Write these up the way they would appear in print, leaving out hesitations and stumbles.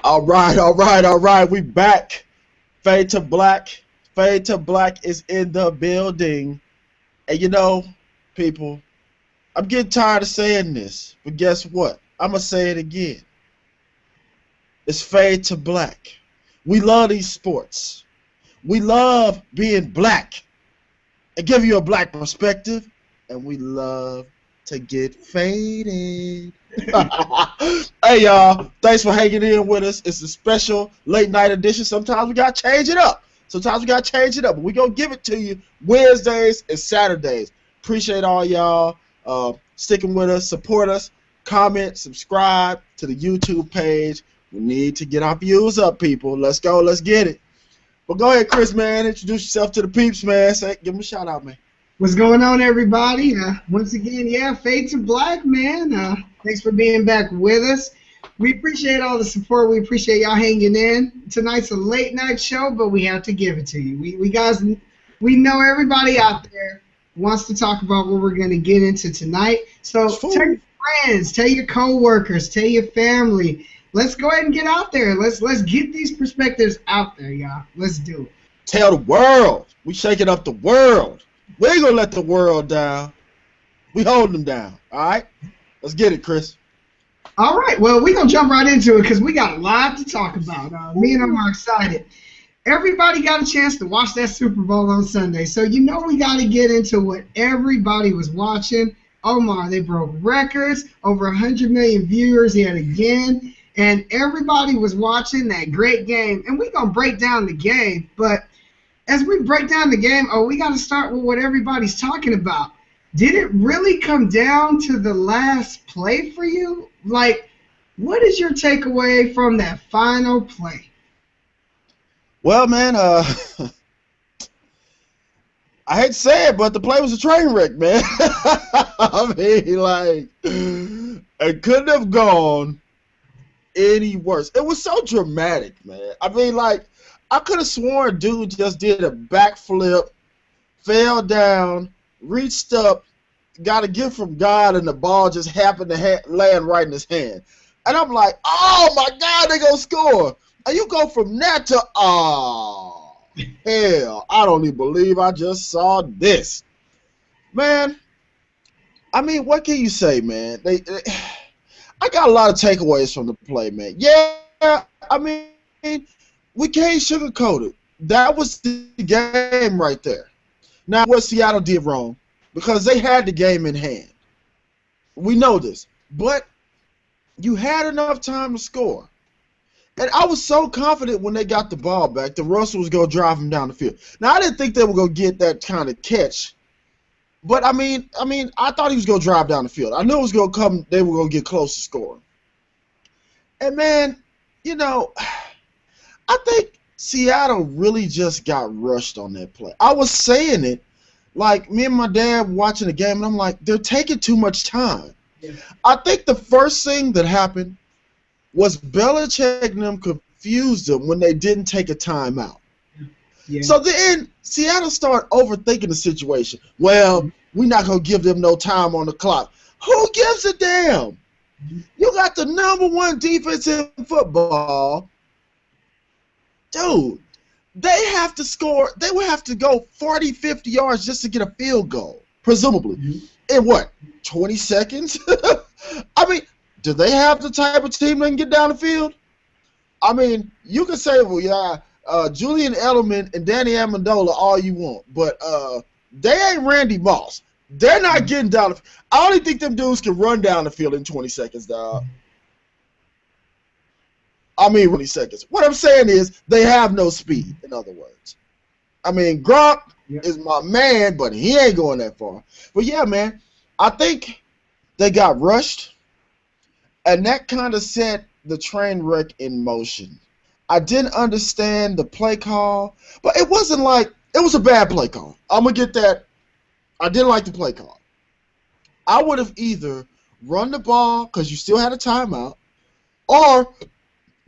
All right, all right, all right. We back. Fade to black. Fade to black is in the building. And people, I'm getting tired of saying this, but guess what? I'm gonna say it again. It's fade to black. We love these sports. We love being black and give you a black perspective, and we love to get faded. Hey y'all, thanks for hanging in with us. It's a special late night edition. Sometimes we gotta change it up. But we gonna give it to you Wednesdays and Saturdays. Appreciate all y'all sticking with us, support us, comment, subscribe to the YouTube page. We need to get our views up, people. Let's go, let's get it. But go ahead, Kris, man. Introduce yourself to the peeps, man. Give them a shout out, man. What's going on, everybody? Once again, Fade to Black, man. Thanks for being back with us. We appreciate all the support. We appreciate y'all hanging in. Tonight's a late night show, but we have to give it to you. We know everybody out there wants to talk about what we're going to get into tonight. So tell your friends, tell your coworkers, tell your family. Let's go ahead and get out there. Let's get these perspectives out there, y'all. Let's do it. Tell the world. We shaking up the world. We ain't gonna let the world down. We holding them down. All right? Let's get it, Kris. All right. Well, we're going to jump right into it because we got a lot to talk about. Me and him are excited. Everybody got a chance to watch that Super Bowl on Sunday. So we got to get into what everybody was watching. Omar, they broke records. Over 100 million viewers yet again. And everybody was watching that great game. And we're going to break down the game. But as we break down the game, we got to start with what everybody's talking about. Did it really come down to the last play for you? Like, what is your takeaway from that final play? Well, man, I hate to say it, but the play was a train wreck, man. I mean, it couldn't have gone any worse. It was so dramatic, man. I mean, I could have sworn dude just did a backflip, fell down, reached up, got a gift from God, and the ball just happened to land right in his hand. And I'm like, oh, my God, they going to score. And you go from that to, oh, hell, I don't even believe I just saw this. Man, I mean, what can you say, man? I got a lot of takeaways from the play, man. Yeah, I mean, we can't sugarcoat it. That was the game right there. Now, what Seattle did wrong, because they had the game in hand. We know this. But you had enough time to score. And I was so confident when they got the ball back that Russell was going to drive him down the field. Now, I didn't think they were going to get that kind of catch. But, I mean, I thought he was going to drive down the field. I knew it was going to come. They were going to get close to scoring. And, man, I think Seattle really just got rushed on that play. I was saying it, like me and my dad watching the game, and I'm like, they're taking too much time. Yeah. I think the first thing that happened was Belichick and them confused them when they didn't take a timeout. Yeah. So then Seattle started overthinking the situation. Well, we're not going to give them no time on the clock. Who gives a damn? You got the #1 defense in football. Dude, they have to score. They would have to go 40, 50 yards just to get a field goal, presumably. In what, 20 seconds? I mean, do they have the type of team that can get down the field? I mean, you can say, well, yeah, Julian Edelman and Danny Amendola all you want, but they ain't Randy Moss. They're not getting down the field. I only think them dudes can run down the field in 20 seconds, dog. I mean, 20 seconds. What I'm saying is they have no speed, in other words. I mean, Gronk is my man, but he ain't going that far. But, yeah, man, I think they got rushed, and that kind of set the train wreck in motion. I didn't understand the play call, but it wasn't like – it was a bad play call. I'm going to get that. I didn't like the play call. I would have either run the ball because you still had a timeout or –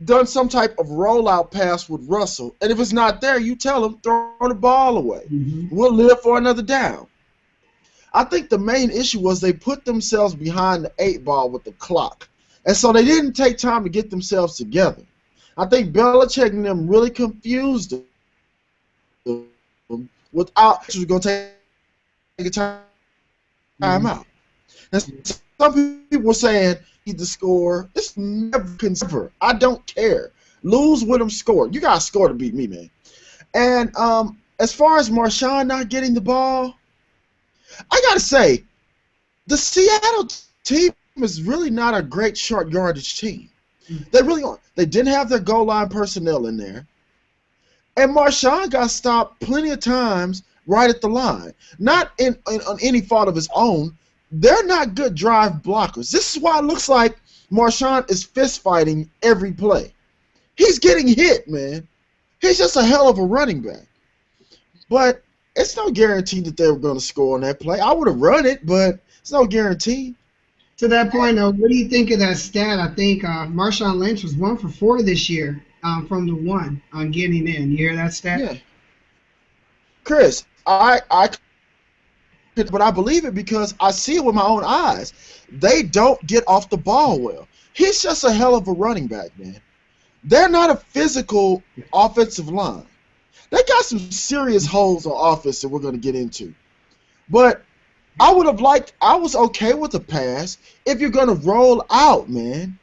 done some type of rollout pass with Russell, and if it's not there, you tell him, throw the ball away. We'll live for another down. I think the main issue was they put themselves behind the 8 ball with the clock. And so they didn't take time to get themselves together. I think Belichick and them really confused them without actually going to take a time out. And some people were saying he the score. It's never consider. I don't care. Lose with him, score. You got to score to beat me, man. And as far as Marshawn not getting the ball, I got to say, the Seattle team is really not a great short yardage team. They really aren't. They didn't have their goal line personnel in there. And Marshawn got stopped plenty of times right at the line. Not on any fault of his own. They're not good drive blockers. This is why it looks like Marshawn is fist fighting every play. He's getting hit, man. He's just a hell of a running back. But it's no guarantee that they were going to score on that play. I would have run it, but it's no guarantee. To that point, though, what do you think of that stat? I think Marshawn Lynch was 1 for 4 this year from the one on getting in. You hear that stat? Yeah. Chris, but I believe it because I see it with my own eyes. They don't get off the ball well. He's just a hell of a running back, man. They're not a physical offensive line. They got some serious holes on offense that we're going to get into. But I was okay with the pass if you're going to roll out, man.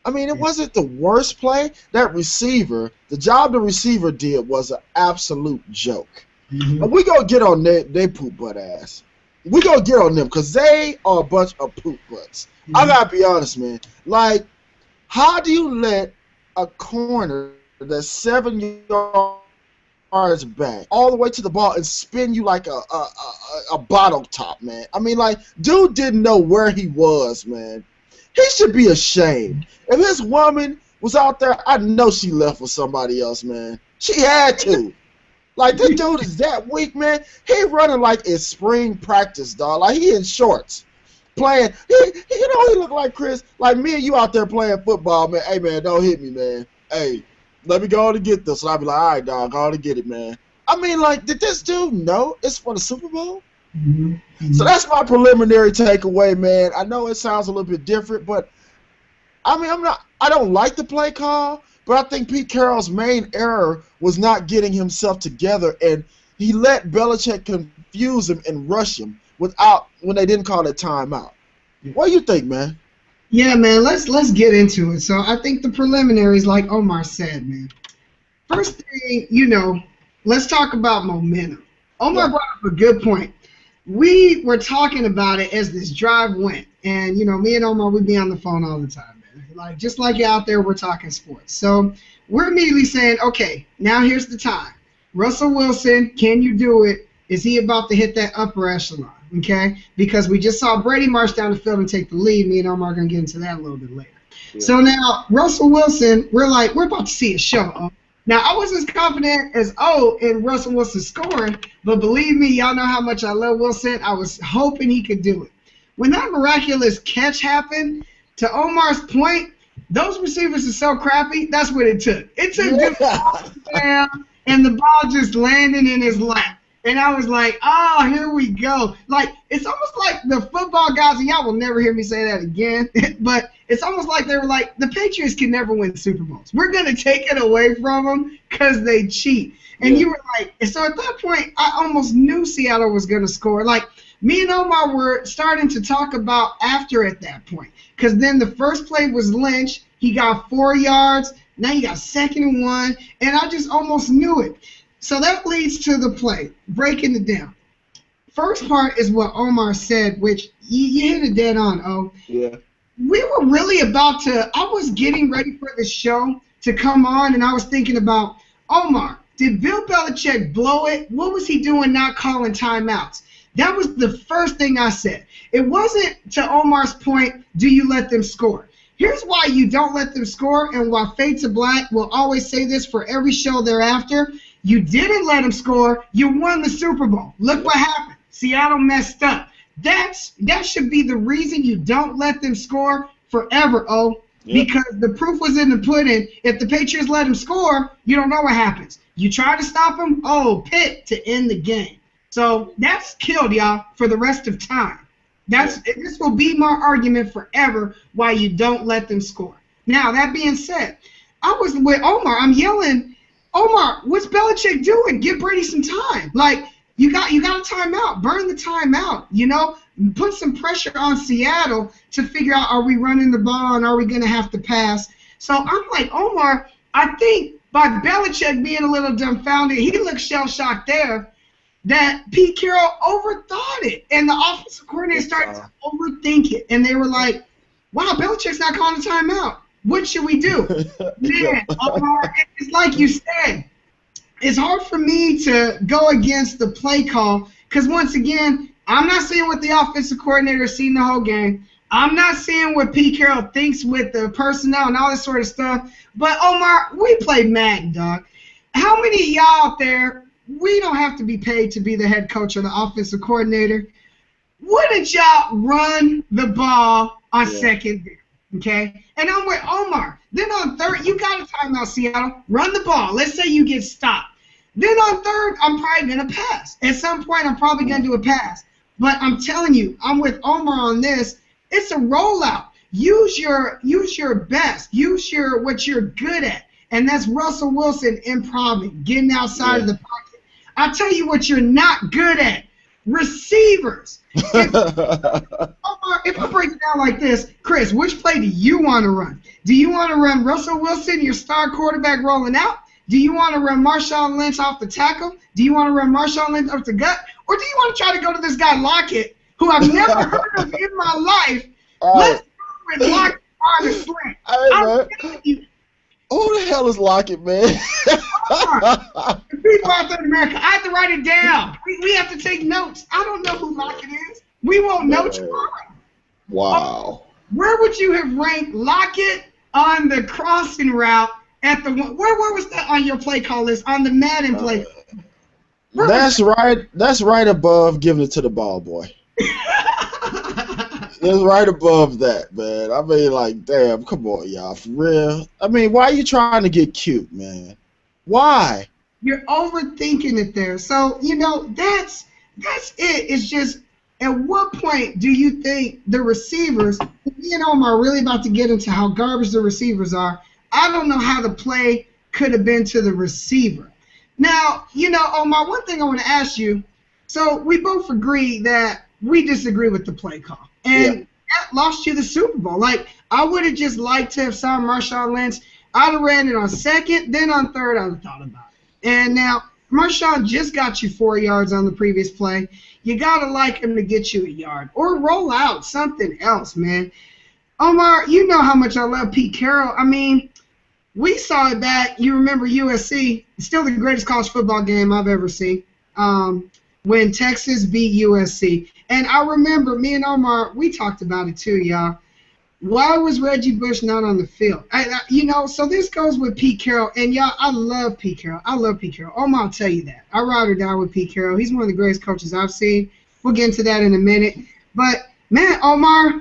I mean, it wasn't the worst play. That receiver, the job the receiver did was an absolute joke. Mm-hmm. And we going to get on they poop butt ass. We going to get on them because they are a bunch of poop butts. Mm-hmm. I got to be honest, man. Like, how do you let a corner that's 7 yards back all the way to the ball and spin you like a bottle top, man? I mean, like, dude didn't know where he was, man. He should be ashamed. If his woman was out there, I know she left with somebody else, man. She had to. Like, this dude is that weak, man. He running like it's spring practice, dog. Like, he in shorts. Playing, he look like Chris, like me and you out there playing football, man. Hey, man, don't hit me, man. Hey, let me go on and get this. And I'll be like, all right, dog, go on and get it, man. I mean, like, did this dude know it's for the Super Bowl? Mm-hmm. Mm-hmm. So that's my preliminary takeaway, man. I know it sounds a little bit different, but I mean, I don't like the play call, but I think Pete Carroll's main error was not getting himself together, and he let Belichick confuse him and rush him when they didn't call it timeout. What do you think, man? Yeah, man, let's get into it. So I think the preliminaries, like Omar said, man. First thing, let's talk about momentum. Omar brought up a good point. We were talking about it as this drive went, and me and Omar, we'd be on the phone all the time, man. Like, just like you out there, we're talking sports. So we're immediately saying, okay, now here's the time. Russell Wilson, can you do it? Is he about to hit that upper echelon? Okay, because we just saw Brady march down the field and take the lead. Me and Omar are going to get into that a little bit later. Yeah. So now, Russell Wilson, we're about to see a show. Now, I wasn't as confident as in Russell Wilson scoring, but believe me, y'all know how much I love Wilson. I was hoping he could do it. When that miraculous catch happened, to Omar's point, those receivers are so crappy, that's what it took. It took the ball down, and the ball just landing in his lap. And I was like, oh, here we go. Like, it's almost like the football guys, and y'all will never hear me say that again, but it's almost like they were like, the Patriots can never win Super Bowls. We're going to take it away from them because they cheat. And you were like, and so at that point, I almost knew Seattle was going to score. Like, me and Omar were starting to talk about after at that point, because then the first play was Lynch. He got 4 yards. Now you got 2nd and 1, and I just almost knew it. So that leads to the play, breaking it down. First part is what Omar said, which you hit it dead on, O. Yeah. We were really I was getting ready for the show to come on, and I was thinking about, Omar, did Bill Belichick blow it? What was he doing not calling timeouts? That was the first thing I said. It wasn't, to Omar's point, do you let them score? Here's why you don't let them score, and why Fade to Black will always say this for every show thereafter. You didn't let them score. You won the Super Bowl. Look what happened. Seattle messed up. That should be the reason you don't let them score forever, because the proof was in the pudding. If the Patriots let them score, you don't know what happens. You try to stop them, pick to end the game. So that's killed, y'all, for the rest of time. This will be my argument forever why you don't let them score. Now, that being said, I was with Omar. I'm yelling, Omar, what's Belichick doing? Give Brady some time. Like, you got a timeout. Burn the timeout. You know, put some pressure on Seattle to figure out, are we running the ball and are we going to have to pass? So I'm like, Omar, I think by Belichick being a little dumbfounded, he looked shell-shocked there, that Pete Carroll overthought it. And the offensive coordinator started to overthink it. And they were like, wow, Belichick's not calling a timeout. What should we do? Man, Omar, it's like you said, it's hard for me to go against the play call because, once again, I'm not seeing what the offensive coordinator has seen the whole game. I'm not seeing what Pete Carroll thinks with the personnel and all this sort of stuff. But, Omar, we play Madden, dog. How many of y'all out there, we don't have to be paid to be the head coach or the offensive coordinator. Wouldn't y'all run the ball on second down? Okay? And I'm with Omar. Then on third, you got a timeout, Seattle. Run the ball. Let's say you get stopped. Then on third, I'm probably going to pass. At some point, I'm probably going to do a pass. But I'm telling you, I'm with Omar on this. It's a rollout. Use your best. Use what you're good at. And that's Russell Wilson improving, getting outside of the pocket. I'll tell you what you're not good at. Receivers. If I break it down like this, Kris, which play do you want to run? Do you want to run Russell Wilson, your star quarterback, rolling out? Do you want to run Marshawn Lynch off the tackle? Do you want to run Marshawn Lynch off the gut? Or do you want to try to go to this guy Lockett, who I've never heard of in my life? Let's go with Lockett on the slant. I'm telling you. Who the hell is Lockett, man? People out there in America, I have to write it down. We have to take notes. I don't know who Lockett is. We won't know tomorrow. Wow. Where would you have ranked Lockett on the crossing route at the one? Where was that on your play call list, on the Madden play? That's right above giving it to the ball boy. It's right above that, man. I mean, like, damn, come on, y'all, for real. I mean, why are you trying to get cute, man? Why? You're overthinking it there. So, you know, that's it. It's just, at what point do you think the receivers, me and Omar are really about to get into how garbage the receivers are. I don't know how the play could have been to the receiver. Now, you know, Omar, one thing I want to ask you, so we both agree that we disagree with the play call. And that lost you the Super Bowl. Like, I would have just liked to have saw Marshawn Lynch. I'd have ran it on second, then on third, I'd have thought about it. And now, Marshawn just got you 4 yards on the previous play. You got to like him to get you a yard. Or roll out something else, man. Omar, you know how much I love Pete Carroll. I mean, we saw it back. You remember USC, still the greatest college football game I've ever seen, when Texas beat USC. And I remember me and Omar, we talked about it too, y'all. Why was Reggie Bush not on the field? You know, so this goes with Pete Carroll. And, y'all, I love Pete Carroll. I love Pete Carroll. Omar will tell you that. I ride or die with Pete Carroll. He's one of the greatest coaches I've seen. We'll get into that in a minute. But, man, Omar,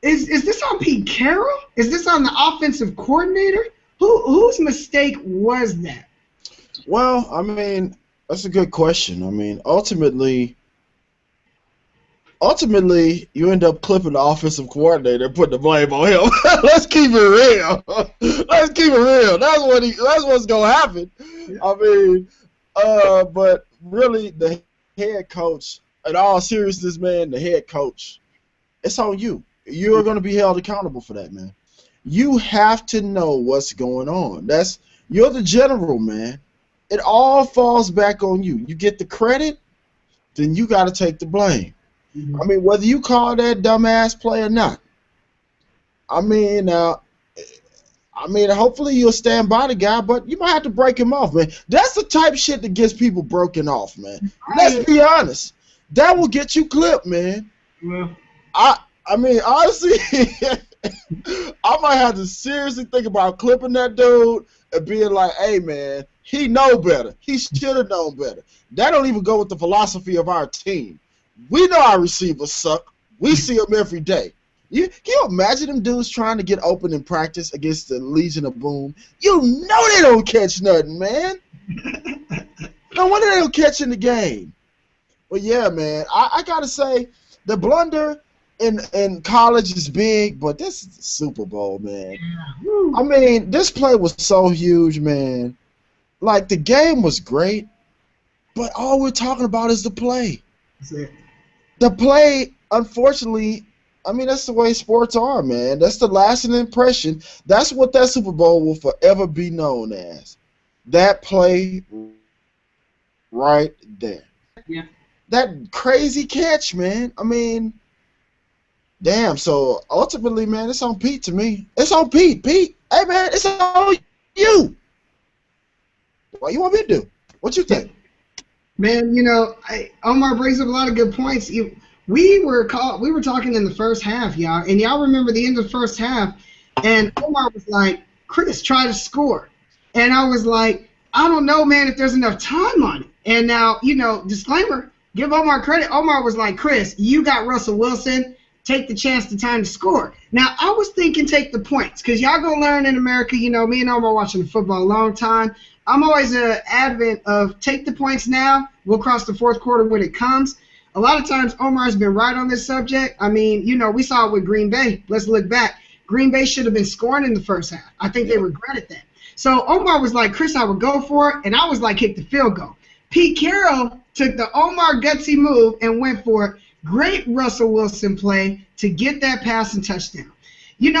is this on Pete Carroll? Is this on the offensive coordinator? Whose mistake was that? Well, I mean, that's a good question. I mean, ultimately, you end up clipping the offensive coordinator and putting the blame on him. Let's keep it real. Let's keep it real. That's what's gonna happen. I mean, but really, the head coach, in all seriousness, man, the head coach, it's on you. You are going to be held accountable for that, man. You have to know what's going on. You're the general, man. It all falls back on you. You get the credit, then you got to take the blame. Mm-hmm. I mean, whether you call that dumbass play or not. I mean, hopefully you'll stand by the guy, but you might have to break him off, man. That's the type of shit that gets people broken off, man. Let's be honest. That will get you clipped, man. Well, I mean, honestly, I might have to seriously think about clipping that dude and being like, hey, man, he know better. He should have known better. That don't even go with the philosophy of our team. We know our receivers suck. We see them every day. Can you imagine them dudes trying to get open in practice against the Legion of Boom? You know they don't catch nothing, man. No wonder they don't catch in the game. But, yeah, man, I got to say, the blunder in college is big, but this is the Super Bowl, man. Yeah. Woo. I mean, this play was so huge, man. Like, the game was great, but all we're talking about is the play. That's it. The play, unfortunately, I mean, that's the way sports are, man. That's the lasting impression. That's what that Super Bowl will forever be known as. That play right there. Yeah. That crazy catch, man. I mean, damn. So, ultimately, man, it's on Pete to me. It's on Pete. Pete, hey, man, it's on you. What you want me to do? What you think? Man, Omar brings up a lot of good points. We were talking in the first half, y'all, and y'all remember the end of the first half, and Omar was like, Kris, try to score. And I was like, I don't know, man, if there's enough time on it. And now, disclaimer, give Omar credit. Omar was like, Kris, you got Russell Wilson. Take the chance, the time to score. Now, I was thinking take the points, because y'all going to learn in America, me and Omar watching football a long time. I'm always an advent of take the points now. We'll cross the fourth quarter when it comes. A lot of times, Omar's been right on this subject. I mean, we saw it with Green Bay. Let's look back. Green Bay should have been scoring in the first half. I think they regretted that. So Omar was like, Kris, I would go for it, and I was like, kick the field goal. Pete Carroll took the Omar gutsy move and went for it. Great Russell Wilson play to get that pass and touchdown.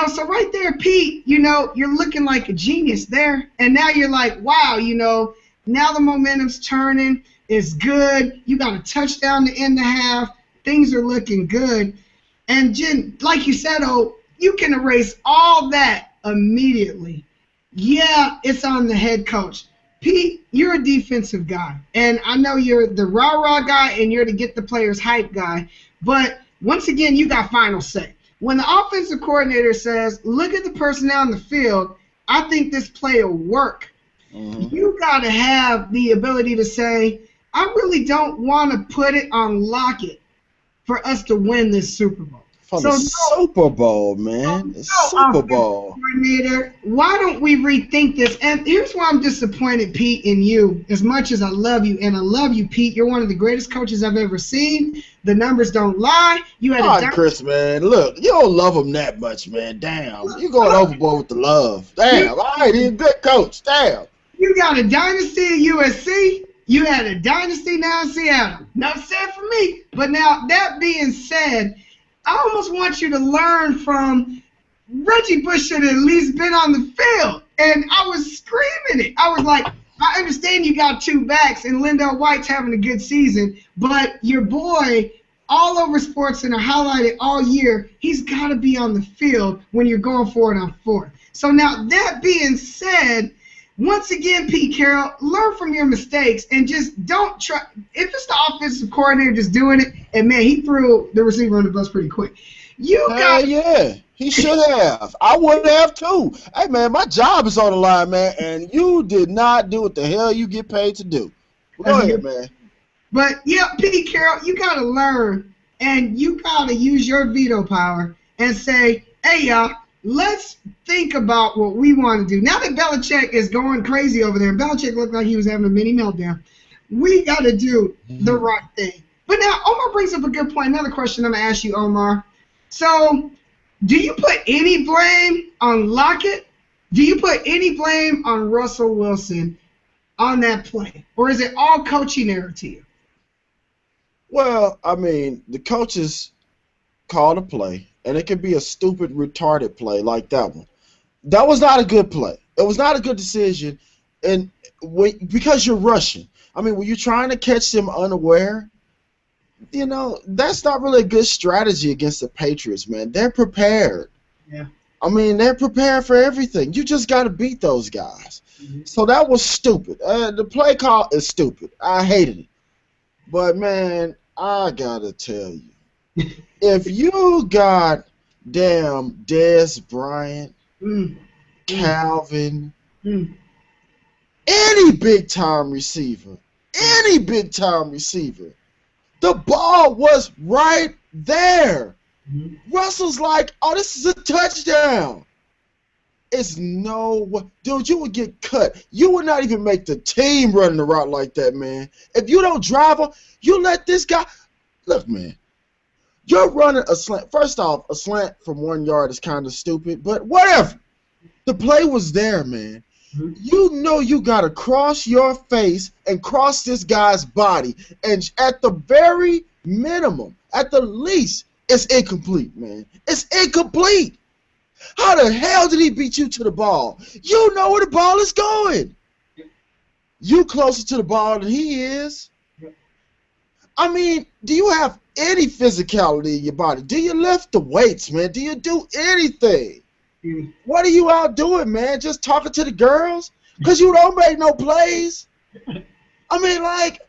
So right there, Pete, you're looking like a genius there. And now you're like, wow, now the momentum's turning. It's good. You got a touchdown to end the half. Things are looking good. And, Jen, like you said, you can erase all that immediately. Yeah, it's on the head coach. Pete, you're a defensive guy. And I know you're the rah-rah guy and you're the get the players hype guy. But, once again, you got final say. When the offensive coordinator says, look at the personnel on the field, I think this play will work. Mm-hmm. You got to have the ability to say, I really don't want to put it on Lockett for us to win this Super Bowl. Super Bowl, man. Super Bowl. Coordinator, why don't we rethink this? And here's why I'm disappointed, Pete, in you. As much as I love you, and I love you, Pete, you're one of the greatest coaches I've ever seen. The numbers don't lie. You had Kris, man. Look, you don't love him that much, man. Damn. You're going overboard with the love. Damn. All right, he's a good coach. Damn. You got a dynasty at USC. You had a dynasty now in Seattle. Enough said for me. But now, that being said, I almost want you to learn from Reggie Bush should have at least been on the field. And I was screaming it. I was like, I understand you got two backs and Lindell White's having a good season, but your boy, all over sports and highlighted all year, he's got to be on the field when you're going for it on fourth. So now that being said, once again, Pete Carroll, learn from your mistakes and just don't try. If it's the offensive coordinator just doing it, and man, he threw the receiver on the bus pretty quick. Yeah, he should have. I would have too. Hey, man, my job is on the line, man, and you did not do what the hell you get paid to do. Go ahead, man. But, yeah, Pete Carroll, you got to learn, and you got to use your veto power and say, hey, y'all, let's think about what we want to do. Now that Belichick is going crazy over there, Belichick looked like he was having a mini meltdown, we got to do the right thing. But now, Omar brings up a good point. Another question I'm going to ask you, Omar. So, do you put any blame on Lockett? Do you put any blame on Russell Wilson on that play? Or is it all coaching error to you? Well, I mean, the coaches called a play, and it could be a stupid, retarded play like that one. That was not a good play. It was not a good decision, and because you're rushing. I mean, when you're trying to catch them unaware, that's not really a good strategy against the Patriots, man. They're prepared. Yeah. I mean, they're prepared for everything. You just got to beat those guys. Mm-hmm. So that was stupid. The play call is stupid. I hated it. But, man, I got to tell you, if you got damn Dez Bryant, Calvin, any big-time receiver, the ball was right there. Russell's like, oh, this is a touchdown. It's no, dude, you would get cut. You would not even make the team running the route like that, man. If you don't drive him, you let this guy. Look, man, You're running a slant. First off, a slant from 1 yard is kind of stupid, but whatever. The play was there, man. Mhm. You know you got to cross your face and cross this guy's body. And at the very minimum, at the least, it's incomplete, man. It's incomplete. How the hell did he beat you to the ball? You know where the ball is going. You closer to the ball than he is. I mean, do you have any physicality in your body? Do you lift the weights, man? Do you do anything? What are you out doing, man? Just talking to the girls? Because you don't make no plays? I mean, like,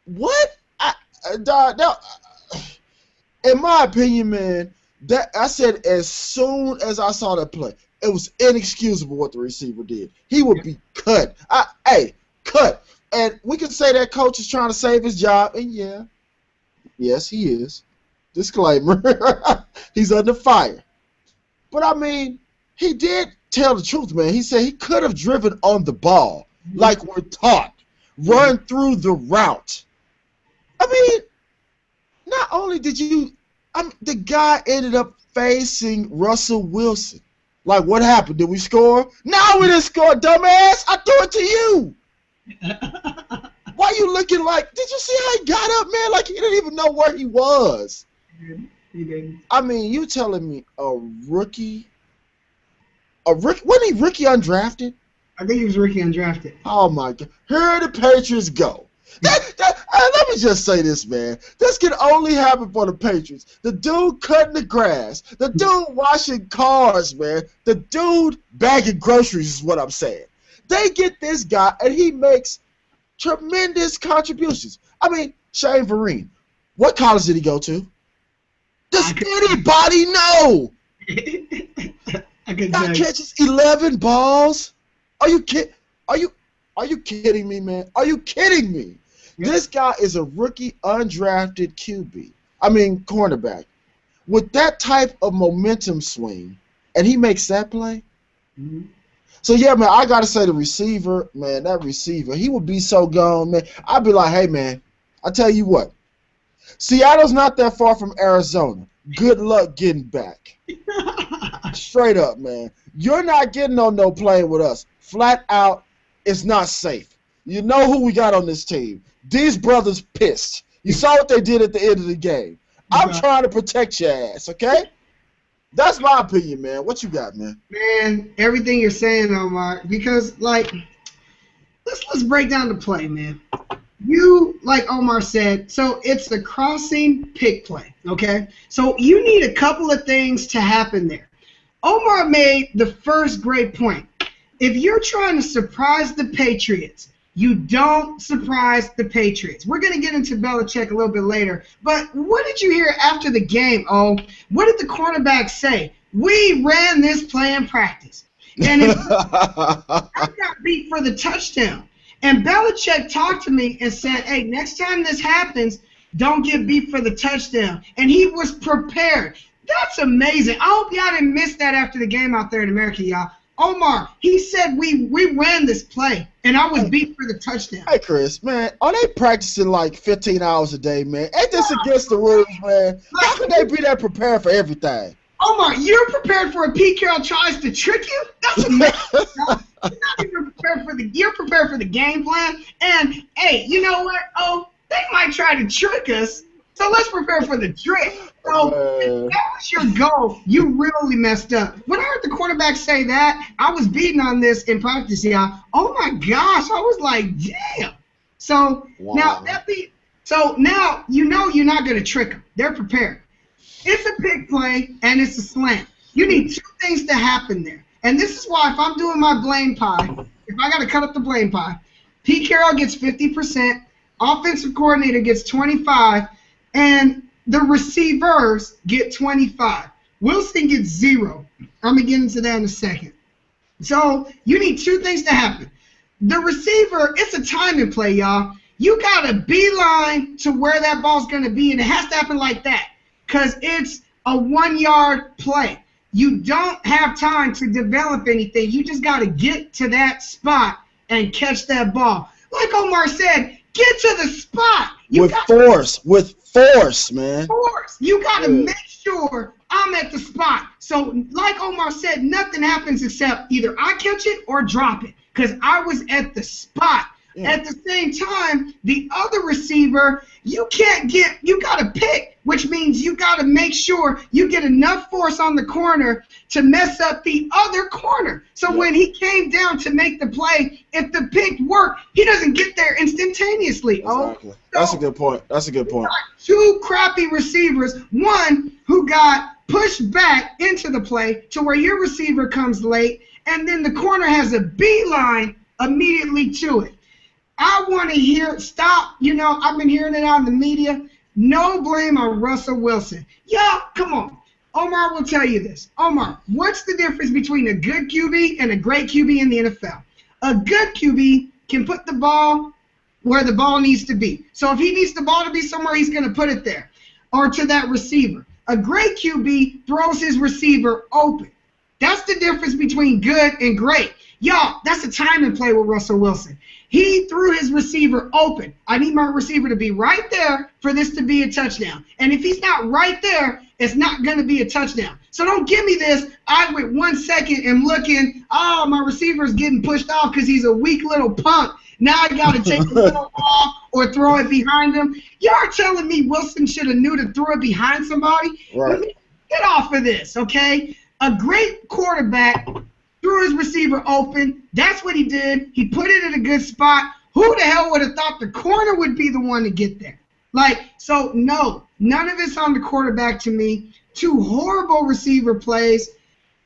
what? In my opinion, man, that I said as soon as I saw that play, it was inexcusable what the receiver did. He would be cut. Cut. And we can say that coach is trying to save his job, and yes, he is. Disclaimer. He's under fire. But, I mean, he did tell the truth, man. He said he could have driven on the ball like we're taught. Run through the route. I mean, not only did the guy ended up facing Russell Wilson. Like, what happened? Did we score? No, we didn't score, dumbass. I threw it to you. Why you looking like, did you see how he got up, man? Like he didn't even know where he was. He did. I mean, you telling me a rookie, wasn't he rookie undrafted? I think he was rookie undrafted. Oh, my God. Here the Patriots go. Let me just say this, man. This can only happen for the Patriots. The dude cutting the grass. The dude washing cars, man. The dude bagging groceries is what I'm saying. They get this guy, and he makes tremendous contributions. I mean, Shane Vereen, what college did he go to? Does anybody know? Guy catches 11 balls. Are you kidding me, man? Are you kidding me? Yeah. This guy is a rookie undrafted cornerback. With that type of momentum swing, and he makes that play. Mm-hmm. So, yeah, man, I got to say the receiver, man, that receiver, he would be so gone, man. I'd be like, hey, man, I tell you what. Seattle's not that far from Arizona. Good luck getting back. Straight up, man. You're not getting on no plane with us. Flat out, it's not safe. You know who we got on this team. These brothers pissed. You saw what they did at the end of the game. I'm trying to protect your ass, okay? That's my opinion, man. What you got, man? Man, everything you're saying, Omar, because, like, let's break down the play, man. You, like Omar said, so it's the crossing pick play, okay? So you need a couple of things to happen there. Omar made the first great point. If you're trying to surprise the Patriots, you don't surprise the Patriots. We're going to get into Belichick a little bit later. But what did you hear after the game, What did the cornerback say? We ran this play in practice. And I got beat for the touchdown. And Belichick talked to me and said, hey, next time this happens, don't get beat for the touchdown. And he was prepared. That's amazing. I hope y'all didn't miss that after the game out there in America, y'all. Omar, he said we ran this play, and I was beat for the touchdown. Hey, Chris, man, are they practicing like 15 hours a day, man? Ain't this against the rules, man? How can they be that prepared for everything? Omar, you're prepared for a Pete Carroll tries to trick you? That's amazing. You're not even prepared for you're prepared for the game plan. And, hey, you know what? They might try to trick us, so let's prepare for the trick. So if that was your goal, you really messed up. When I heard the quarterback say that, I was beating on this in practice, y'all. Oh my gosh, I was like, damn. So now now you know you're not gonna trick them. They're prepared. It's a pick play and it's a slant. You need two things to happen there. And this is why if I'm doing my blame pie, if I gotta cut up the blame pie, Pete Carroll gets 50%, offensive coordinator gets 25%, and the receivers get 25. Wilson gets 0. I'm going to get into that in a second. So you need two things to happen. The receiver, it's a timing play, y'all. You got to beeline to where that ball's going to be, and it has to happen like that because it's a 1-yard play. You don't have time to develop anything. You just got to get to that spot and catch that ball. Like Omar said, get to the spot. With force. Force, man. Force. You got to Yeah. make sure I'm at the spot. So, like Omar said, nothing happens except either I catch it or drop it because I was at the spot. Yeah. At the same time, the other receiver, you got to pick, which means you got to make sure you get enough force on the corner to mess up the other corner. So when he came down to make the play, if the pick worked, he doesn't get there instantaneously. Exactly. That's a good point. That's a good point. Two crappy receivers, one who got pushed back into the play to where your receiver comes late, and then the corner has a beeline immediately to it. I want to hear, stop, I've been hearing it on the media. No blame on Russell Wilson. Y'all, come on. Omar will tell you this. Omar, what's the difference between a good QB and a great QB in the NFL? A good QB can put the ball where the ball needs to be. So if he needs the ball to be somewhere, he's going to put it there or to that receiver. A great QB throws his receiver open. That's the difference between good and great. Y'all, that's a timing play with Russell Wilson. He threw his receiver open. I need my receiver to be right there for this to be a touchdown. And if he's not right there, it's not going to be a touchdown. So don't give me this, I with 1 second am looking, oh, my receiver's getting pushed off because he's a weak little punk. Now I got to take the ball off or throw it behind him. Y'all are telling me Wilson should have knew to throw it behind somebody? Right. Get off of this, okay? A great quarterback threw his receiver open. That's what he did. He put it in a good spot. Who the hell would have thought the corner would be the one to get there? So no, none of it's on the quarterback to me. Two horrible receiver plays.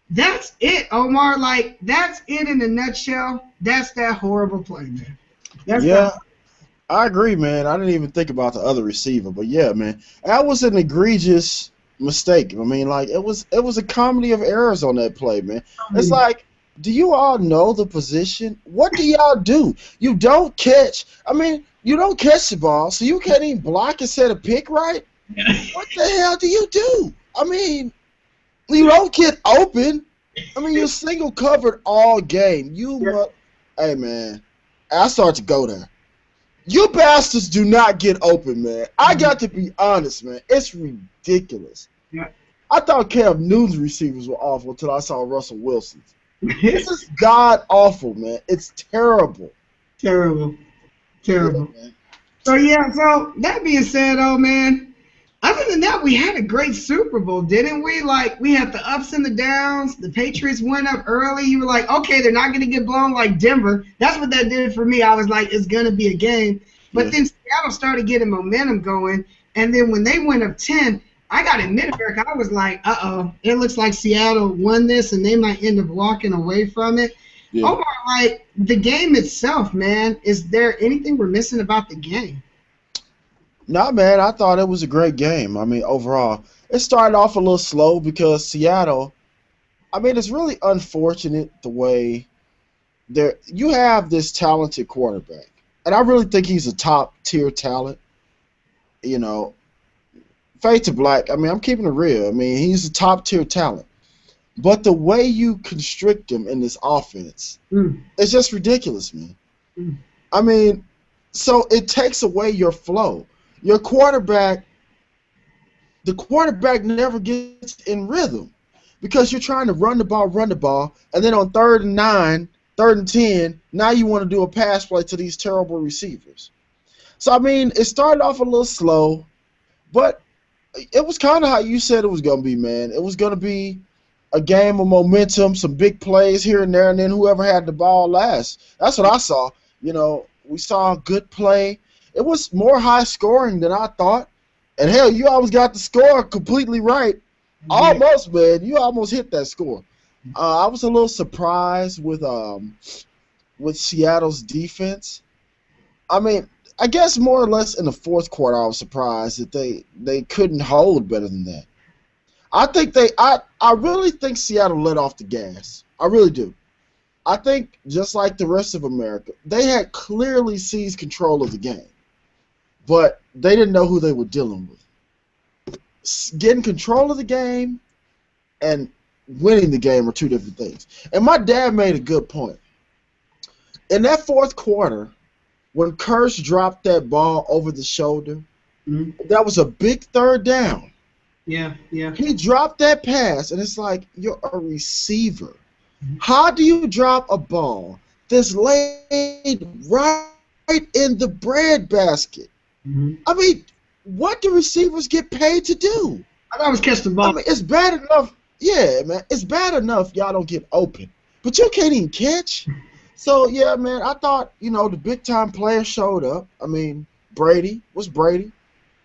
That's it, Omar. That's it in a nutshell. That's that horrible play, man. I agree, man. I didn't even think about the other receiver, but yeah, man, that was an egregious mistake. I mean, it was a comedy of errors on that play, man. It's like, do you all know the position? What do y'all do? You don't catch. I mean, you don't catch the ball, so you can't even block and set a pick right. What the hell do you do? I mean, you don't get open. I mean, you're single covered all game. Hey, man, I start to go there. You bastards do not get open, man. I got to be honest, man. It's ridiculous. Yeah. I thought Cam Newton's receivers were awful until I saw Russell Wilson's. This is god-awful, man. It's terrible. Terrible. Yeah, So that being said, man, other than that, we had a great Super Bowl, didn't we? We had the ups and the downs. The Patriots went up early. You were like, okay, they're not going to get blown like Denver. That's what that did for me. I was like, it's going to be a game. But then Seattle started getting momentum going. And then when they went up 10, I got to admit, Eric, I was like, uh-oh, it looks like Seattle won this, and they might end up walking away from it. Yeah. Omar, the game itself, man, is there anything we're missing about the game? No, man, I thought it was a great game. I mean, overall, it started off a little slow because Seattle, I mean, it's really unfortunate the way you have this talented quarterback, and I really think he's a top-tier talent, fade to black. I mean, I'm keeping it real. I mean, he's a top-tier talent. But the way you constrict him in this offense, it's just ridiculous, man. I mean, so it takes away your flow. Your quarterback, the quarterback never gets in rhythm because you're trying to run the ball, and then on 3rd and 9, 3rd and 10, now you want to do a pass play to these terrible receivers. So, I mean, it started off a little slow, but it was kind of how you said it was going to be, man. It was going to be a game of momentum, some big plays here and there, and then whoever had the ball last. That's what I saw. We saw a good play. It was more high scoring than I thought. And, hell, you almost got the score completely right. Almost, man. You almost hit that score. I was a little surprised with Seattle's defense. I mean, I guess more or less in the fourth quarter I was surprised that they couldn't hold better than that. I really think Seattle let off the gas. I really do. I think, just like the rest of America, they had clearly seized control of the game. But they didn't know who they were dealing with. Getting control of the game and winning the game are two different things. And my dad made a good point. In that fourth quarter, when Kurtz dropped that ball over the shoulder, Mm-hmm. That was a big third down. Yeah, yeah. He dropped that pass, and it's like, you're a receiver. Mm-hmm. How do you drop a ball that's laid right in the bread basket? Mm-hmm. I mean, what do receivers get paid to do? I thought it was catch the I ball. mean, it's bad enough. Yeah, man, it's bad enough y'all don't get open, but you can't even catch. So yeah, man, I thought the big time players showed up. I mean, Brady was Brady.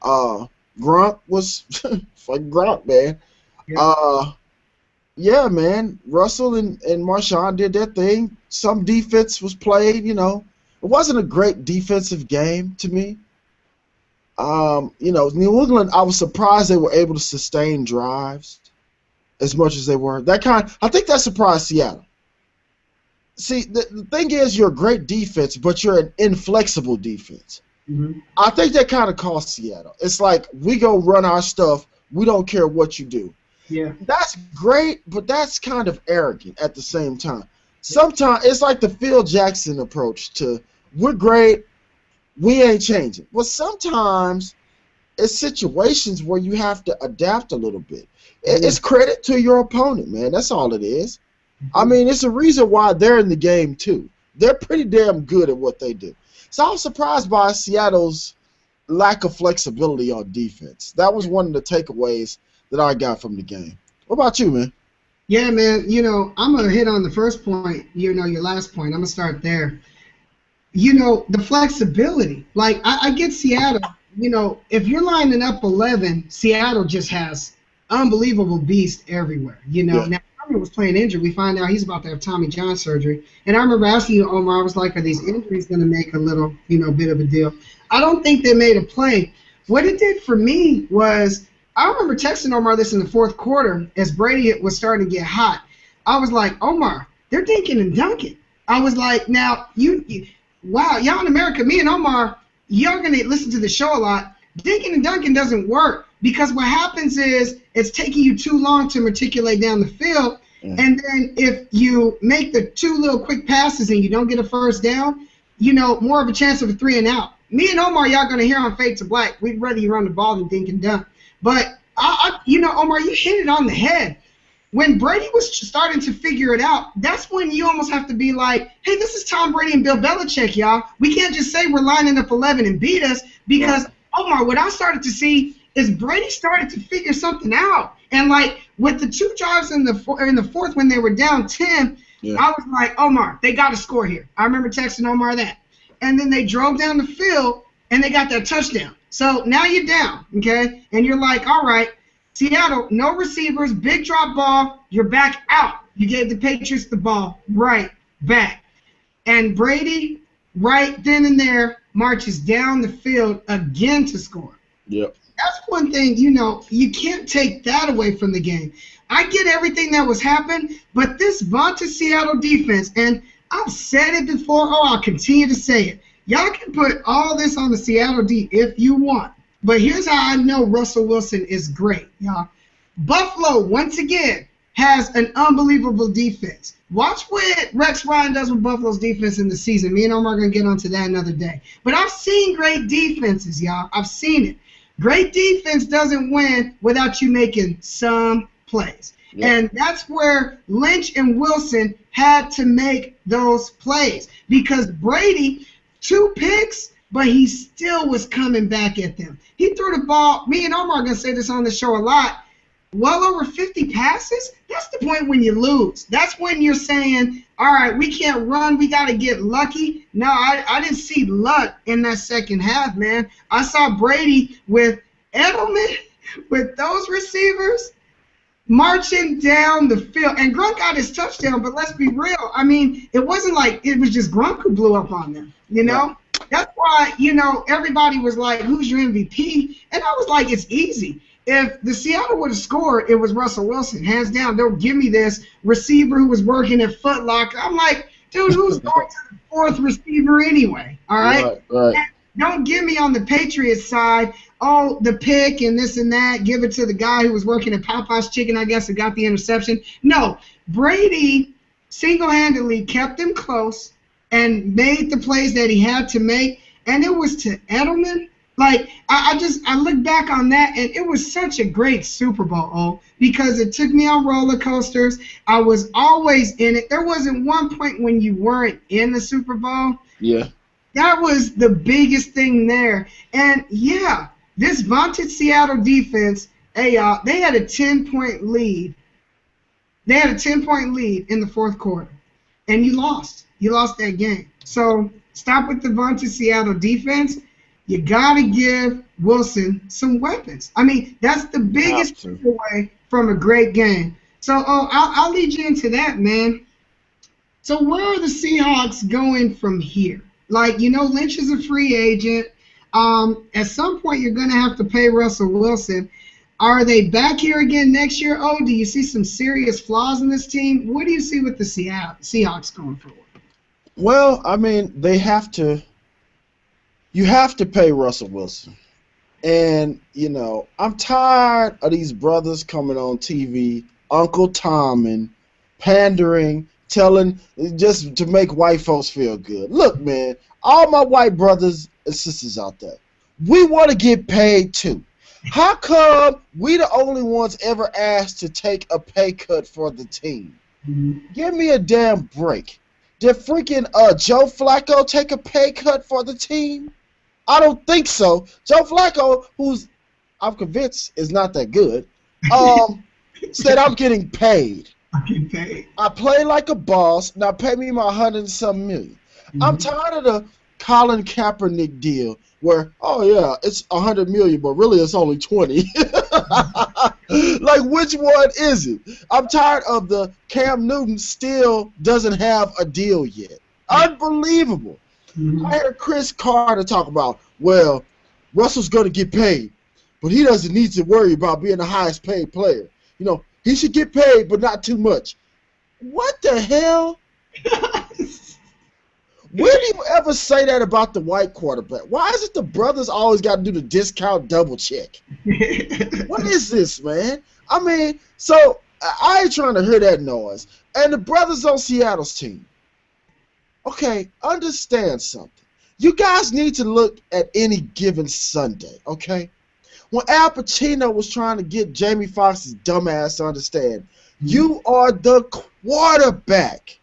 Grunt was fucking Grunt, man. Yeah. Yeah, man. Russell and Marshawn did their thing. Some defense was played. It wasn't a great defensive game to me. New England, I was surprised they were able to sustain drives as much as they were. I think that surprised Seattle. See, the thing is, you're a great defense, but you're an inflexible defense. Mm-hmm. I think that kind of cost Seattle. It's like, we go run our stuff. We don't care what you do. Yeah. That's great, but that's kind of arrogant at the same time. Sometimes it's like the Phil Jackson approach to, we're great, we ain't changing. Well, sometimes it's situations where you have to adapt a little bit. It's credit to your opponent, man. That's all it is. I mean, it's a reason why they're in the game, too. They're pretty damn good at what they do. So I was surprised by Seattle's lack of flexibility on defense. That was one of the takeaways that I got from the game. What about you, man? Yeah, man. I'm going to hit on the first point, your last point. I'm going to start there. The flexibility. Like, I get Seattle. If you're lining up 11, Seattle just has unbelievable beast everywhere. Yeah. Now, Omar was playing injured. We find out he's about to have Tommy John surgery. And I remember asking you, Omar, I was like, are these injuries going to make a little, bit of a deal? I don't think they made a play. What it did for me was, I remember texting Omar this in the fourth quarter as Brady was starting to get hot. I was like, Omar, they're dinking and dunking. I was like, now, wow, y'all in America, me and Omar, y'all going to listen to the show a lot. Dinking and dunking doesn't work because what happens is it's taking you too long to matriculate down the field. And then if you make the two little quick passes and you don't get a first down, more of a chance of a 3 and out. Me and Omar, y'all going to hear on Fade to Black, we'd rather you run the ball than dink and dunk. But, Omar, you hit it on the head. When Brady was starting to figure it out, that's when you almost have to be like, hey, this is Tom Brady and Bill Belichick, y'all. We can't just say we're lining up 11 and beat us because, Omar, what I started to see is Brady started to figure something out. And, like, with the 2 drives in the fourth when they were down 10, I was like, Omar, they got to score here. I remember texting Omar that. And then they drove down the field, and they got that touchdown. So now you're down, okay? And you're like, all right, Seattle, no receivers, big drop ball, you're back out. You gave the Patriots the ball right back. And Brady, right then and there, marches down the field again to score. Yep. That's one thing, you can't take that away from the game. I get everything that was happening, but this vaunted Seattle defense, and I've said it before, I'll continue to say it. Y'all can put all this on the Seattle D if you want. But here's how I know Russell Wilson is great, y'all. Buffalo, once again, has an unbelievable defense. Watch what Rex Ryan does with Buffalo's defense in the season. Me and Omar are going to get onto that another day. But I've seen great defenses, y'all. I've seen it. Great defense doesn't win without you making some plays. Yep. And that's where Lynch and Wilson had to make those plays. Because Brady, 2 picks, but he still was coming back at them. He threw the ball. Me and Omar are going to say this on the show a lot. Well over 50 passes, that's the point when you lose. That's when you're saying, all right, we can't run. We got to get lucky. No, I didn't see luck in that second half, man. I saw Brady with Edelman, with those receivers, marching down the field. And Gronk got his touchdown, but let's be real. I mean, it wasn't like it was just Gronk who blew up on them, Yeah. That's why, everybody was like, who's your MVP? And I was like, it's easy. If the Seattle would have scored, it was Russell Wilson. Hands down, don't give me this receiver who was working at Foot Locker. I'm like, dude, who's going to the 4th receiver anyway? All right? Right. Don't give me on the Patriots side, the pick and this and that. Give it to the guy who was working at Popeye's Chicken, I guess, who got the interception. No, Brady single-handedly kept him close and made the plays that he had to make. And it was to Edelman, Like I look back on that, and it was such a great Super Bowl, because it took me on roller coasters. I was always in it. There wasn't one point when you weren't in the Super Bowl. Yeah. That was the biggest thing there. And yeah, this vaunted Seattle defense, hey y'all, they had a 10-point lead. They had a 10-point lead in the fourth quarter, and you lost. You lost that game. So stop with the vaunted Seattle defense. You got to give Wilson some weapons. I mean, that's the biggest takeaway from a great game. So I'll lead you into that, man. So where are the Seahawks going from here? Like, Lynch is a free agent. At some point, you're going to have to pay Russell Wilson. Are they back here again next year? Oh, do you see some serious flaws in this team? What do you see with the Seahawks going forward? Well, I mean, you have to pay Russell Wilson. And, I'm tired of these brothers coming on TV, Uncle Tom, and pandering, telling, just to make white folks feel good. Look, man, all my white brothers and sisters out there, we want to get paid too. How come we the only ones ever asked to take a pay cut for the team? Give me a damn break. Did freaking Joe Flacco take a pay cut for the team? I don't think so. Joe Flacco, who's I'm convinced is not that good, said I'm getting paid. I'm getting paid. I play like a boss. Now pay me my $100 and some million. I'm tired of the Colin Kaepernick deal where, oh yeah, it's $100 million, but really it's only 20. Like, which one is it? I'm tired of the Cam Newton still doesn't have a deal yet. Unbelievable. I heard Chris Carter talk about, well, Russell's going to get paid, but he doesn't need to worry about being the highest paid player. He should get paid, but not too much. What the hell? When do you ever say that about the white quarterback? Why is it the brothers always got to do the discount double check? What is this, man? I mean, so I ain't trying to hear that noise. And the brothers on Seattle's team, okay, understand something. You guys need to look at any given Sunday, okay? When Al Pacino was trying to get Jamie Foxx's dumbass to understand, you are the quarterback.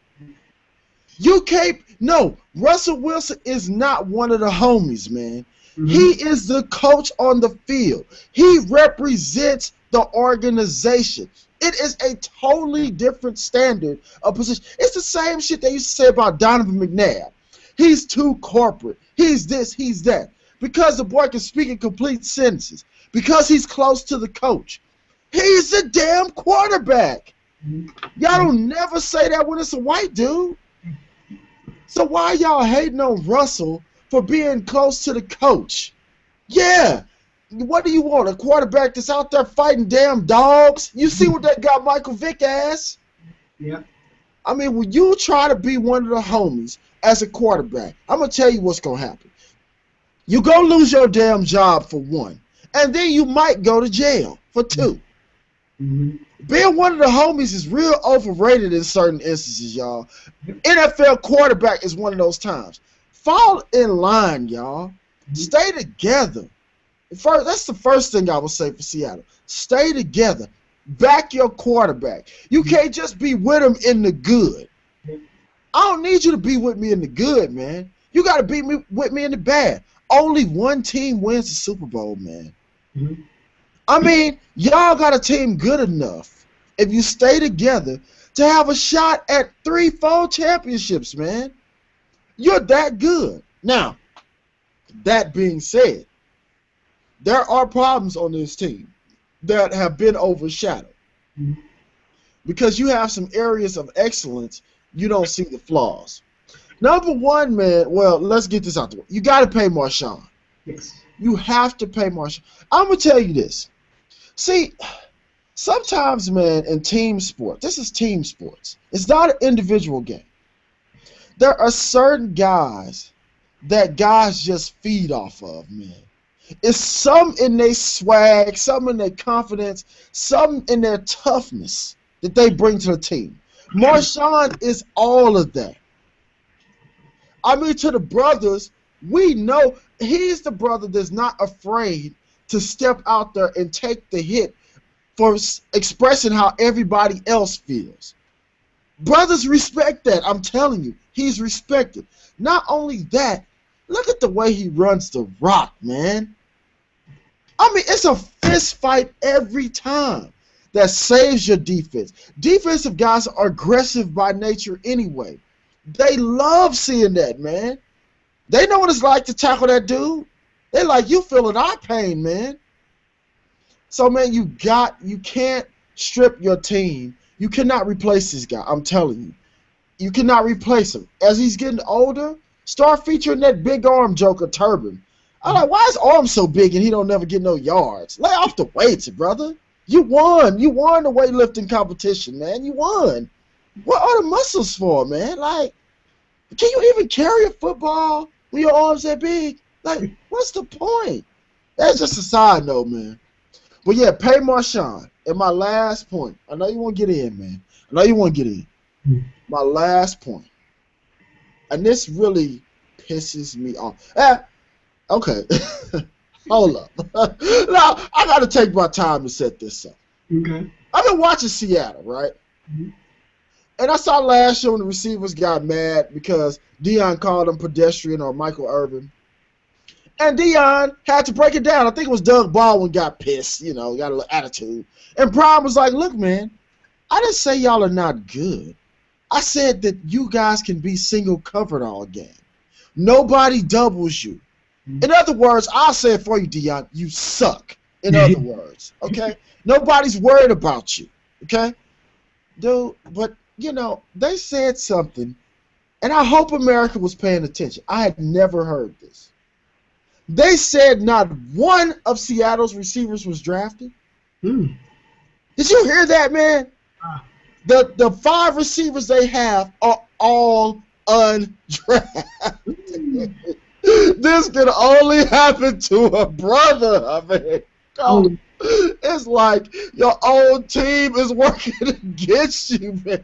You can't. No, Russell Wilson is not one of the homies, man. He is the coach on the field. He represents the organization. It is a totally different standard of position. It's the same shit they used to say about Donovan McNabb. He's too corporate. He's this, he's that. Because the boy can speak in complete sentences. Because he's close to the coach. He's a damn quarterback. Y'all don't never say that when it's a white dude. So why y'all hating on Russell for being close to the coach? Yeah. What do you want? A quarterback that's out there fighting damn dogs? You see what that got Michael Vick ass? Yeah. I mean, when you try to be one of the homies as a quarterback, I'm going to tell you what's going to happen. You're going to lose your damn job for one. And then you might go to jail for two. Being one of the homies is real overrated in certain instances, y'all. NFL quarterback is one of those times. Fall in line, y'all. Stay together. First, that's the first thing I would say for Seattle. Stay together. Back your quarterback. You can't just be with him in the good. I don't need you to be with me in the good, man. You got to be with me in the bad. Only one team wins the Super Bowl, man. I mean, y'all got a team good enough, if you stay together, to have a shot at 3-4 championships, man. You're that good. Now, that being said, there are problems on this team that have been overshadowed. Because you have some areas of excellence, you don't see the flaws. Number one, man, well, let's get this out the way. You got to pay Marshawn. Yes. You have to pay Marshawn. I'm going to tell you this. See, sometimes, man, in team sports, this is team sports. It's not an individual game. There are certain guys that guys just feed off of, man. It's some in their swag, some in their confidence, some in their toughness that they bring to the team. Marshawn is all of that. I mean, to the brothers, We know he's the brother that's not afraid to step out there and take the hit for expressing how everybody else feels. Brothers respect that. I'm telling you, he's respected. Not only that, look at the way he runs the rock, man. I mean, it's a fist fight every time. That saves your defense. Defensive guys are aggressive by nature anyway. They love seeing that, man. They know what it's like to tackle that dude. They like, you feeling our pain, man. So, man, you can't strip your team. You cannot replace this guy. I'm telling you. You cannot replace him. As he's getting older, start featuring that big arm joker, Turban. I'm like, why is his arm so big and he don't never get no yards? Lay off the weights, brother. You won. You won the weightlifting competition, man. You won. What are the muscles for, man? Like, can you even carry a football when your arms that big? Like, what's the point? That's just a side note, man. But yeah, pay Marshawn. And my last point. I know you want to get in, man. I know you want to get in. My last point. And this really pisses me off. Okay. Hold up. Now, I got to take my time to set this up. Okay. I've been watching Seattle, right? Mm-hmm. And I saw last year when the receivers got mad because Deion called him pedestrian or Michael Irvin. And Deion had to break it down. I think it was Doug Baldwin got pissed, got a little attitude. And Prime was like, look, man, I didn't say y'all are not good. I said that you guys can be single covered all game. Nobody doubles you. In other words, I'll say it for you, Deion, you suck. In other words, okay? Nobody's worried about you, okay? Dude, but, they said something, and I hope America was paying attention. I had never heard this. They said not one of Seattle's receivers was drafted. Did you hear that, man? The 5 receivers they have are all undrafted. This can only happen to a brother. I mean, it's like your own team is working against you, man.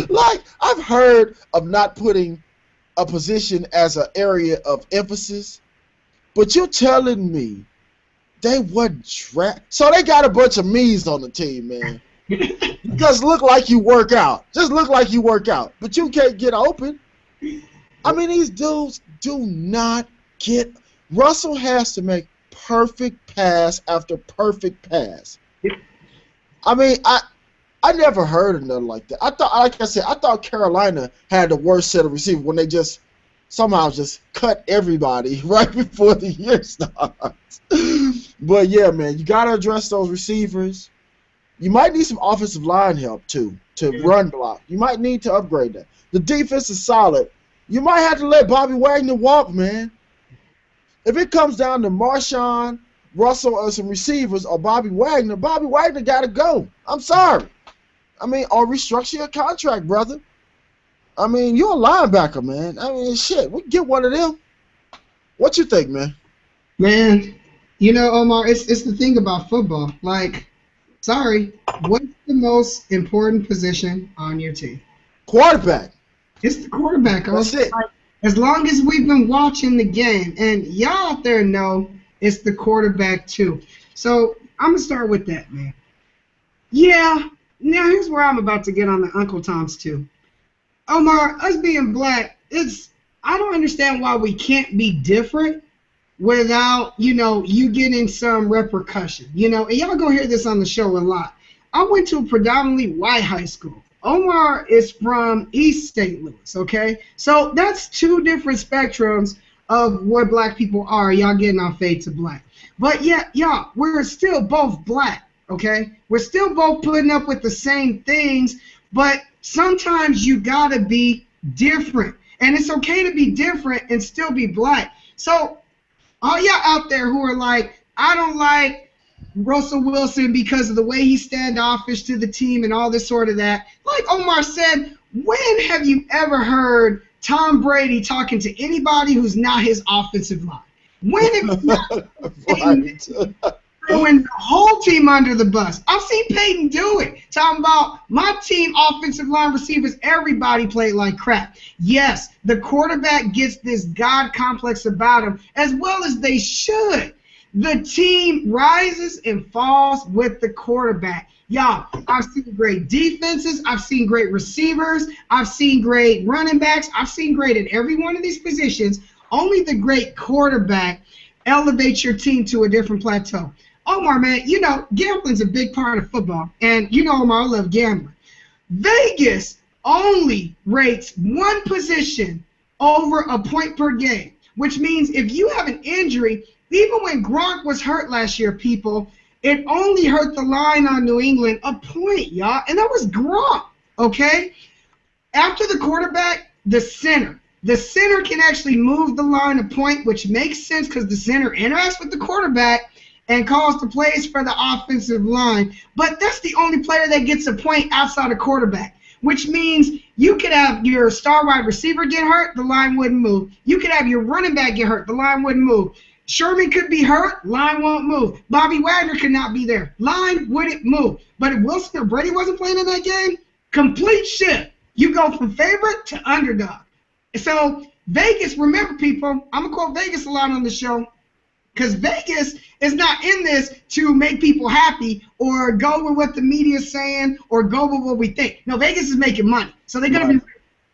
Like, I've heard of not putting a position as an area of emphasis, but you're telling me they wasn't drafted. So they got a bunch of me's on the team, man. Just look like you work out. Just look like you work out, but you can't get open. I mean, these dudes do not get. Russell has to make perfect pass after perfect pass. I mean, I never heard of nothing like that. I thought Carolina had the worst set of receivers when they just somehow just cut everybody right before the year starts. But yeah, man, you gotta address those receivers. You might need some offensive line help too to run block. You might need to upgrade that. The defense is solid. You might have to let Bobby Wagner walk, man. If it comes down to Marshawn, Russell, or some receivers, or Bobby Wagner got to go. I'm sorry. I mean, or restructure your contract, brother. I mean, you're a linebacker, man. I mean, shit, we can get one of them. What you think, man? Man, Omar, it's the thing about football. Like, sorry, what's the most important position on your team? Quarterback. It's the quarterback. That's it. As long as we've been watching the game, and y'all out there know it's the quarterback too. So I'm going to start with that, man. Yeah, now here's where I'm about to get on the Uncle Toms too. Omar, us being black, I don't understand why we can't be different without, you getting some repercussion. And y'all gonna hear this on the show a lot. I went to a predominantly white high school. Omar is from East St. Louis, okay? So that's 2 different spectrums of what black people are. Y'all getting off fade to black. But yeah, y'all, we're still both black, okay? We're still both putting up with the same things, but sometimes you gotta be different. And it's okay to be different and still be black. So all y'all out there who are like, I don't like Russell Wilson because of the way he's standoffish to the team and all this sort of that. Like Omar said, when have you ever heard Tom Brady talking to anybody who's not his offensive line? When have you not? Right. throwing the whole team under the bus. I've seen Peyton do it. Talking about my team, offensive line receivers, everybody played like crap. Yes, the quarterback gets this God complex about him, as well as they should. The team rises and falls with the quarterback. Y'all, I've seen great defenses. I've seen great receivers. I've seen great running backs. I've seen great at every one of these positions. Only the great quarterback elevates your team to a different plateau. Omar, man, you know, gambling's a big part of football. And you know, Omar, I love gambling. Vegas only rates one position over a point per game, which means if you have an injury, even when Gronk was hurt last year, people, it only hurt the line on New England a point, y'all. And that was Gronk, okay? After the quarterback, the center. The center can actually move the line a point, which makes sense because the center interacts with the quarterback and calls the plays for the offensive line. But that's the only player that gets a point outside of quarterback, which means you could have your star wide receiver get hurt, the line wouldn't move. You could have your running back get hurt, the line wouldn't move. Sherman could be hurt, line won't move. Bobby Wagner could not be there, line wouldn't move. But if Wilson or Brady wasn't playing in that game, complete shift. You go from favorite to underdog. So Vegas, remember people, I'm going to quote Vegas a lot on the show, because Vegas is not in this to make people happy or go with what the media is saying or go with what we think. No, Vegas is making money. So they're going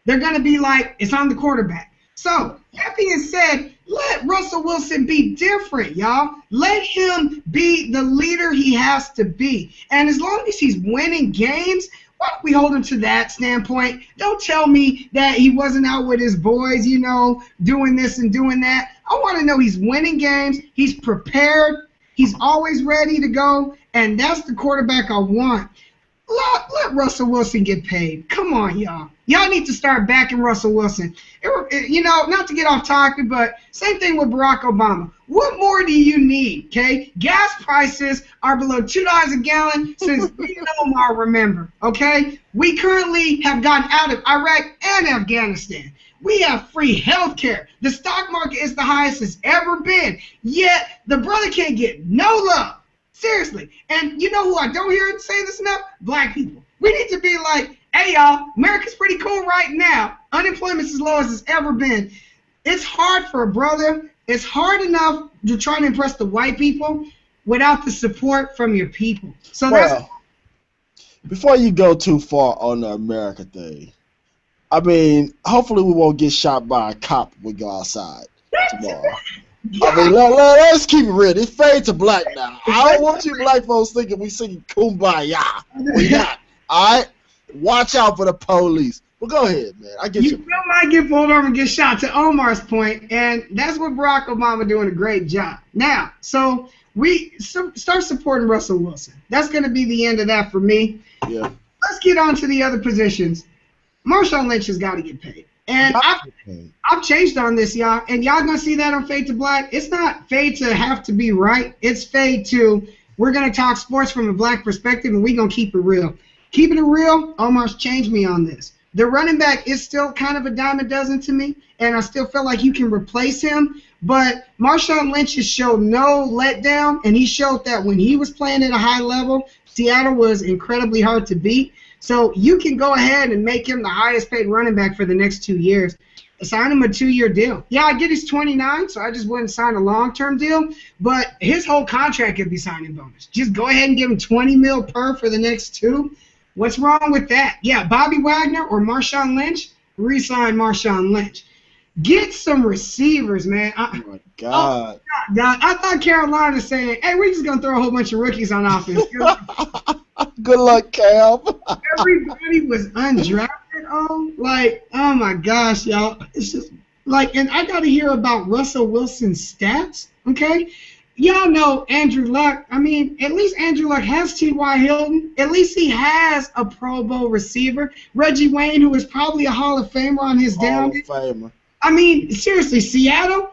to be like, it's on the quarterback. So that being said, let Russell Wilson be different, y'all. Let him be the leader he has to be. And as long as he's winning games, why don't we hold him to that standpoint? Don't tell me that he wasn't out with his boys, you know, doing this and doing that. I want to know he's winning games, he's prepared, he's always ready to go, and that's the quarterback I want. Let Russell Wilson get paid. Come on, y'all. Y'all need to start backing Russell Wilson. You know, not to get off topic, but same thing with Barack Obama. What more do you need, okay? Gas prices are below $2 a gallon since me and Omar remember, okay? We currently have gotten out of Iraq and Afghanistan. We have free health care. The stock market is the highest it's ever been. Yet the brother can't get no love. Seriously. And you know who I don't hear say this enough? Black people. We need to be like, hey, y'all, America's pretty cool right now. Unemployment's as low as it's ever been. It's hard for a brother. It's hard enough to try to impress the white people without the support from your people. So before you go too far on the America thing, I mean, hopefully we won't get shot by a cop when we go outside tomorrow. I mean, let's keep it real. It's fade to black now. I don't want you black folks thinking we singing Kumbaya. We not. All right? Watch out for the police. Well, go ahead, man. I get you. You still might get pulled over and get shot, to Omar's point, and that's what Barack Obama doing a great job. Now, so we start supporting Russell Wilson. That's going to be the end of that for me. Yeah. Let's get on to the other positions. Marshawn Lynch has got to get paid. And I've changed on this, y'all. And y'all going to see that on Fade to Black. It's not fade to have to be right. It's fade to we're going to talk sports from a black perspective, and we're going to keep it real. Keeping it real, Omar's changed me on this. The running back is still kind of a dime a dozen to me, and I still feel like you can replace him. But Marshawn Lynch has showed no letdown, and he showed that when he was playing at a high level, Seattle was incredibly hard to beat. So you can go ahead and make him the highest paid running back for the next 2 years. Sign him a 2-year deal. Yeah, I get he's 29, so I just wouldn't sign a long-term deal. But his whole contract could be signing bonus. Just go ahead and give him $20 million per for the next 2. What's wrong with that? Yeah, Bobby Wagner or Marshawn Lynch, re-sign Marshawn Lynch. Get some receivers, man. Oh, my God. Oh, God. I thought Carolina saying, hey, we're just going to throw a whole bunch of rookies on offense. Good luck, Cal. Everybody was undrafted on. Like, oh, my gosh, y'all. It's just like, and I got to hear about Russell Wilson's stats, okay? Y'all know Andrew Luck. I mean, at least Andrew Luck has T.Y. Hilton. At least he has a Pro Bowl receiver. Reggie Wayne, who is probably a Hall of Famer on his down. Hall of Famer. I mean, seriously, Seattle,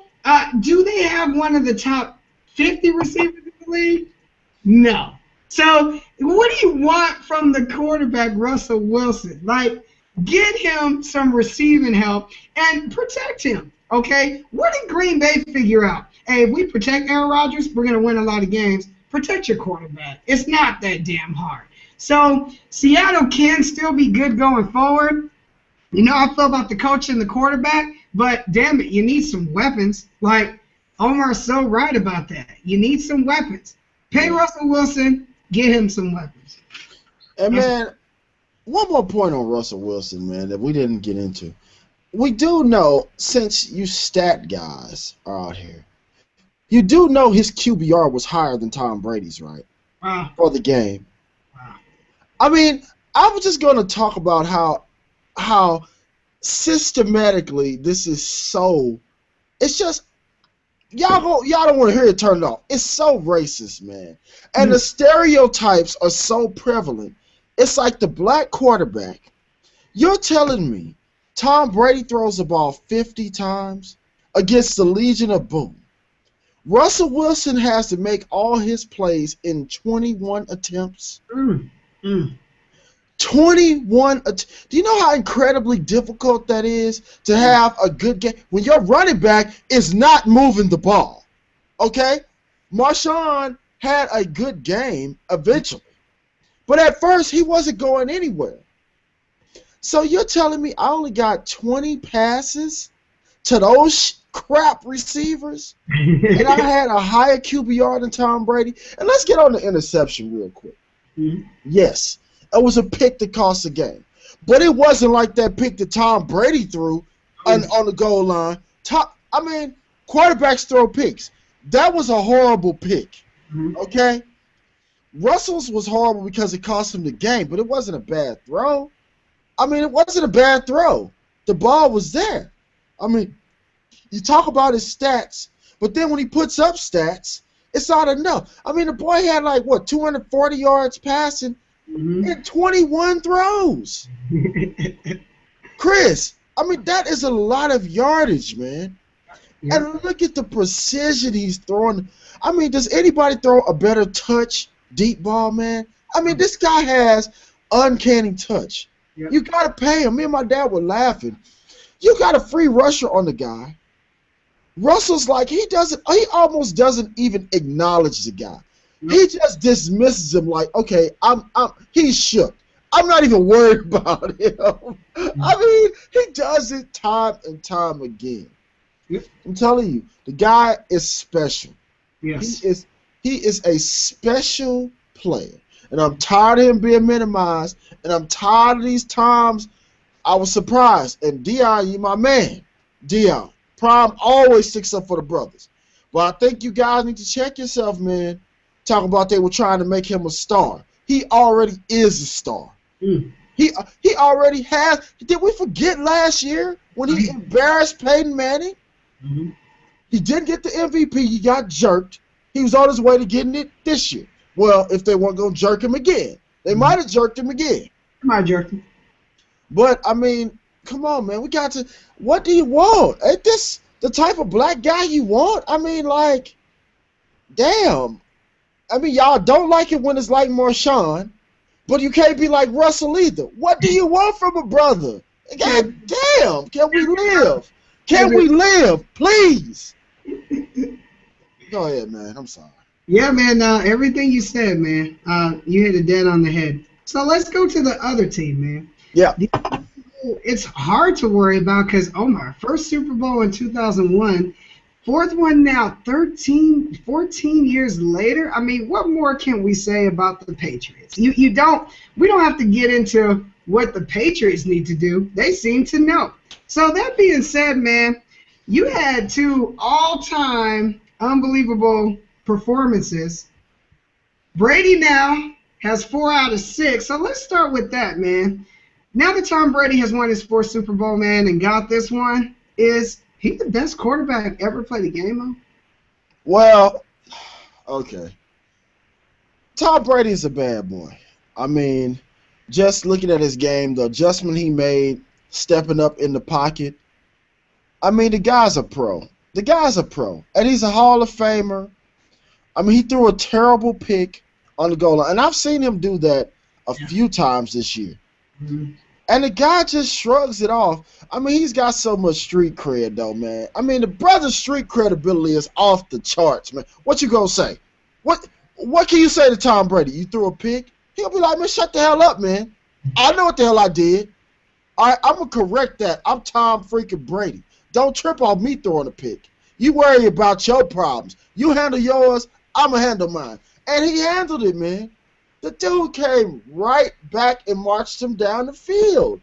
do they have one of the top 50 receivers in the league? No. So what do you want from the quarterback, Russell Wilson? Like, get him some receiving help and protect him, okay? What did Green Bay figure out? Hey, if we protect Aaron Rodgers, we're going to win a lot of games. protect your quarterback. It's not that damn hard. So Seattle can still be good going forward. You know, I feel about the coach and the quarterback, but damn it, you need some weapons. Like Omar's so right about that. You need some weapons. Pay Russell Wilson, get him some weapons. And man, one more point on Russell Wilson, man, that we didn't get into. We do know, since you stat guys are out here, you do know his QBR was higher than Tom Brady's, right? Wow. For the game. Wow. I mean, I was just going to talk about how systematically this is so. It's just y'all don't want to hear it turned off. It's so racist, man, and the stereotypes are so prevalent. It's like the black quarterback. You're telling me Tom Brady throws the ball 50 times against the Legion of Boom. Russell Wilson has to make all his plays in 21 attempts. 21. Do you know how incredibly difficult that is to have a good game when your running back is not moving the ball? Okay? Marshawn had a good game eventually, but at first he wasn't going anywhere. So you're telling me I only got 20 passes to those crap receivers, and I had a higher QBR than Tom Brady? And let's get on the interception real quick. Yes, it was a pick that cost the game, but it wasn't like that pick that Tom Brady threw on the goal line. Quarterbacks throw picks. That was a horrible pick. Okay, Russell's was horrible because it cost him the game, but it wasn't a bad throw. It wasn't a bad throw. The ball was there. You talk about his stats, but then when he puts up stats, it's not enough. The boy had 240 yards passing in 21 throws. Chris, that is a lot of yardage, man. Yeah. And look at the precision he's throwing. Does anybody throw a better touch deep ball, man? This guy has uncanny touch. Yep. You got to pay him. Me and my dad were laughing. You got a free rusher on the guy. Russell's he almost doesn't even acknowledge the guy. Yep. He just dismisses him like, okay, he's shook. I'm not even worried about him. He does it time and time again. Yep. I'm telling you, the guy is special. Yes. He is a special player. And I'm tired of him being minimized. And I'm tired of these times. I was surprised. And Dion, you my man. Dion. Prime always sticks up for the brothers. But I think you guys need to check yourself, man. Talking about they were trying to make him a star. He already is a star. He already has. Did we forget last year when he embarrassed Peyton Manning? He didn't get the MVP. He got jerked. He was on his way to getting it this year. Well, if they weren't going to jerk him again. They might have jerked him again. They might have jerked him. But, come on, man. We got to – what do you want? Ain't this the type of black guy you want? Damn. Y'all don't like it when it's like Marshawn, but you can't be like Russell either. What do you want from a brother? God damn. Can we live? Can we live? Please. Go ahead, man. I'm sorry. Yeah, man. Everything you said, man, you hit it dead on the head. So let's go to the other team, man. Yeah. It's hard to worry about because Omar, first Super Bowl in 2001, fourth one now 14 years later. What more can we say about the Patriots? We don't have to get into what the Patriots need to do. They seem to know. So that being said, man, you had two all-time unbelievable performances. Brady now has 4 out of 6. So let's start with that, man. Now that Tom Brady has won his 4th Super Bowl, man, and got this one, is he the best quarterback ever played a game on? Well, okay. Tom Brady's a bad boy. Just looking at his game, the adjustment he made, stepping up in the pocket. The guy's a pro. The guy's a pro. And he's a Hall of Famer. He threw a terrible pick on the goal line. And I've seen him do that a few times this year. And the guy just shrugs it off. He's got so much street cred, though, man. The brother's street credibility is off the charts, man. What you gonna say? What? what can you say to Tom Brady? You threw a pick? He'll be like, man, shut the hell up, man. I know what the hell I did. All right, I'm going to correct that. I'm Tom freaking Brady. Don't trip on me throwing a pick. You worry about your problems. You handle yours, I'm going to handle mine. And he handled it, man. The dude came right back and marched him down the field.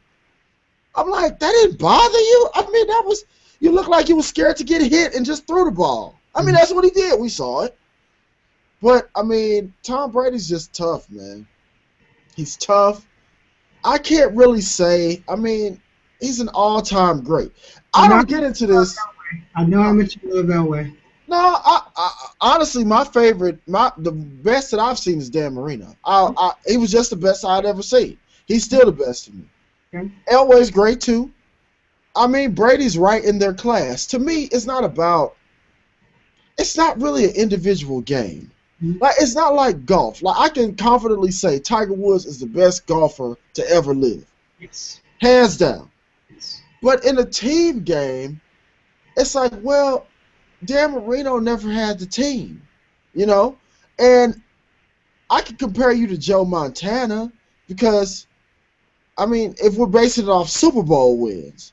I'm like, that didn't bother you? I mean, you looked like you were scared to get hit and just threw the ball. I mean, that's what he did. We saw it. But, I mean, Tom Brady's just tough, man. He's tough. I can't really say. I mean, he's an all-time great. I don't get into this. I know how much you love Elway. No, I honestly, my favorite, the best that I've seen is Dan Marino. He was just the best I'd ever seen. He's still the best to me. Okay. Elway's great too. I mean, Brady's right in their class. To me, it's not really an individual game. Like, it's not like golf. Like, I can confidently say Tiger Woods is the best golfer to ever live. Yes. Hands down. Yes. But in a team game, it's like, well, Dan Marino never had the team, you know? And I could compare you to Joe Montana because, I mean, if we're basing it off Super Bowl wins.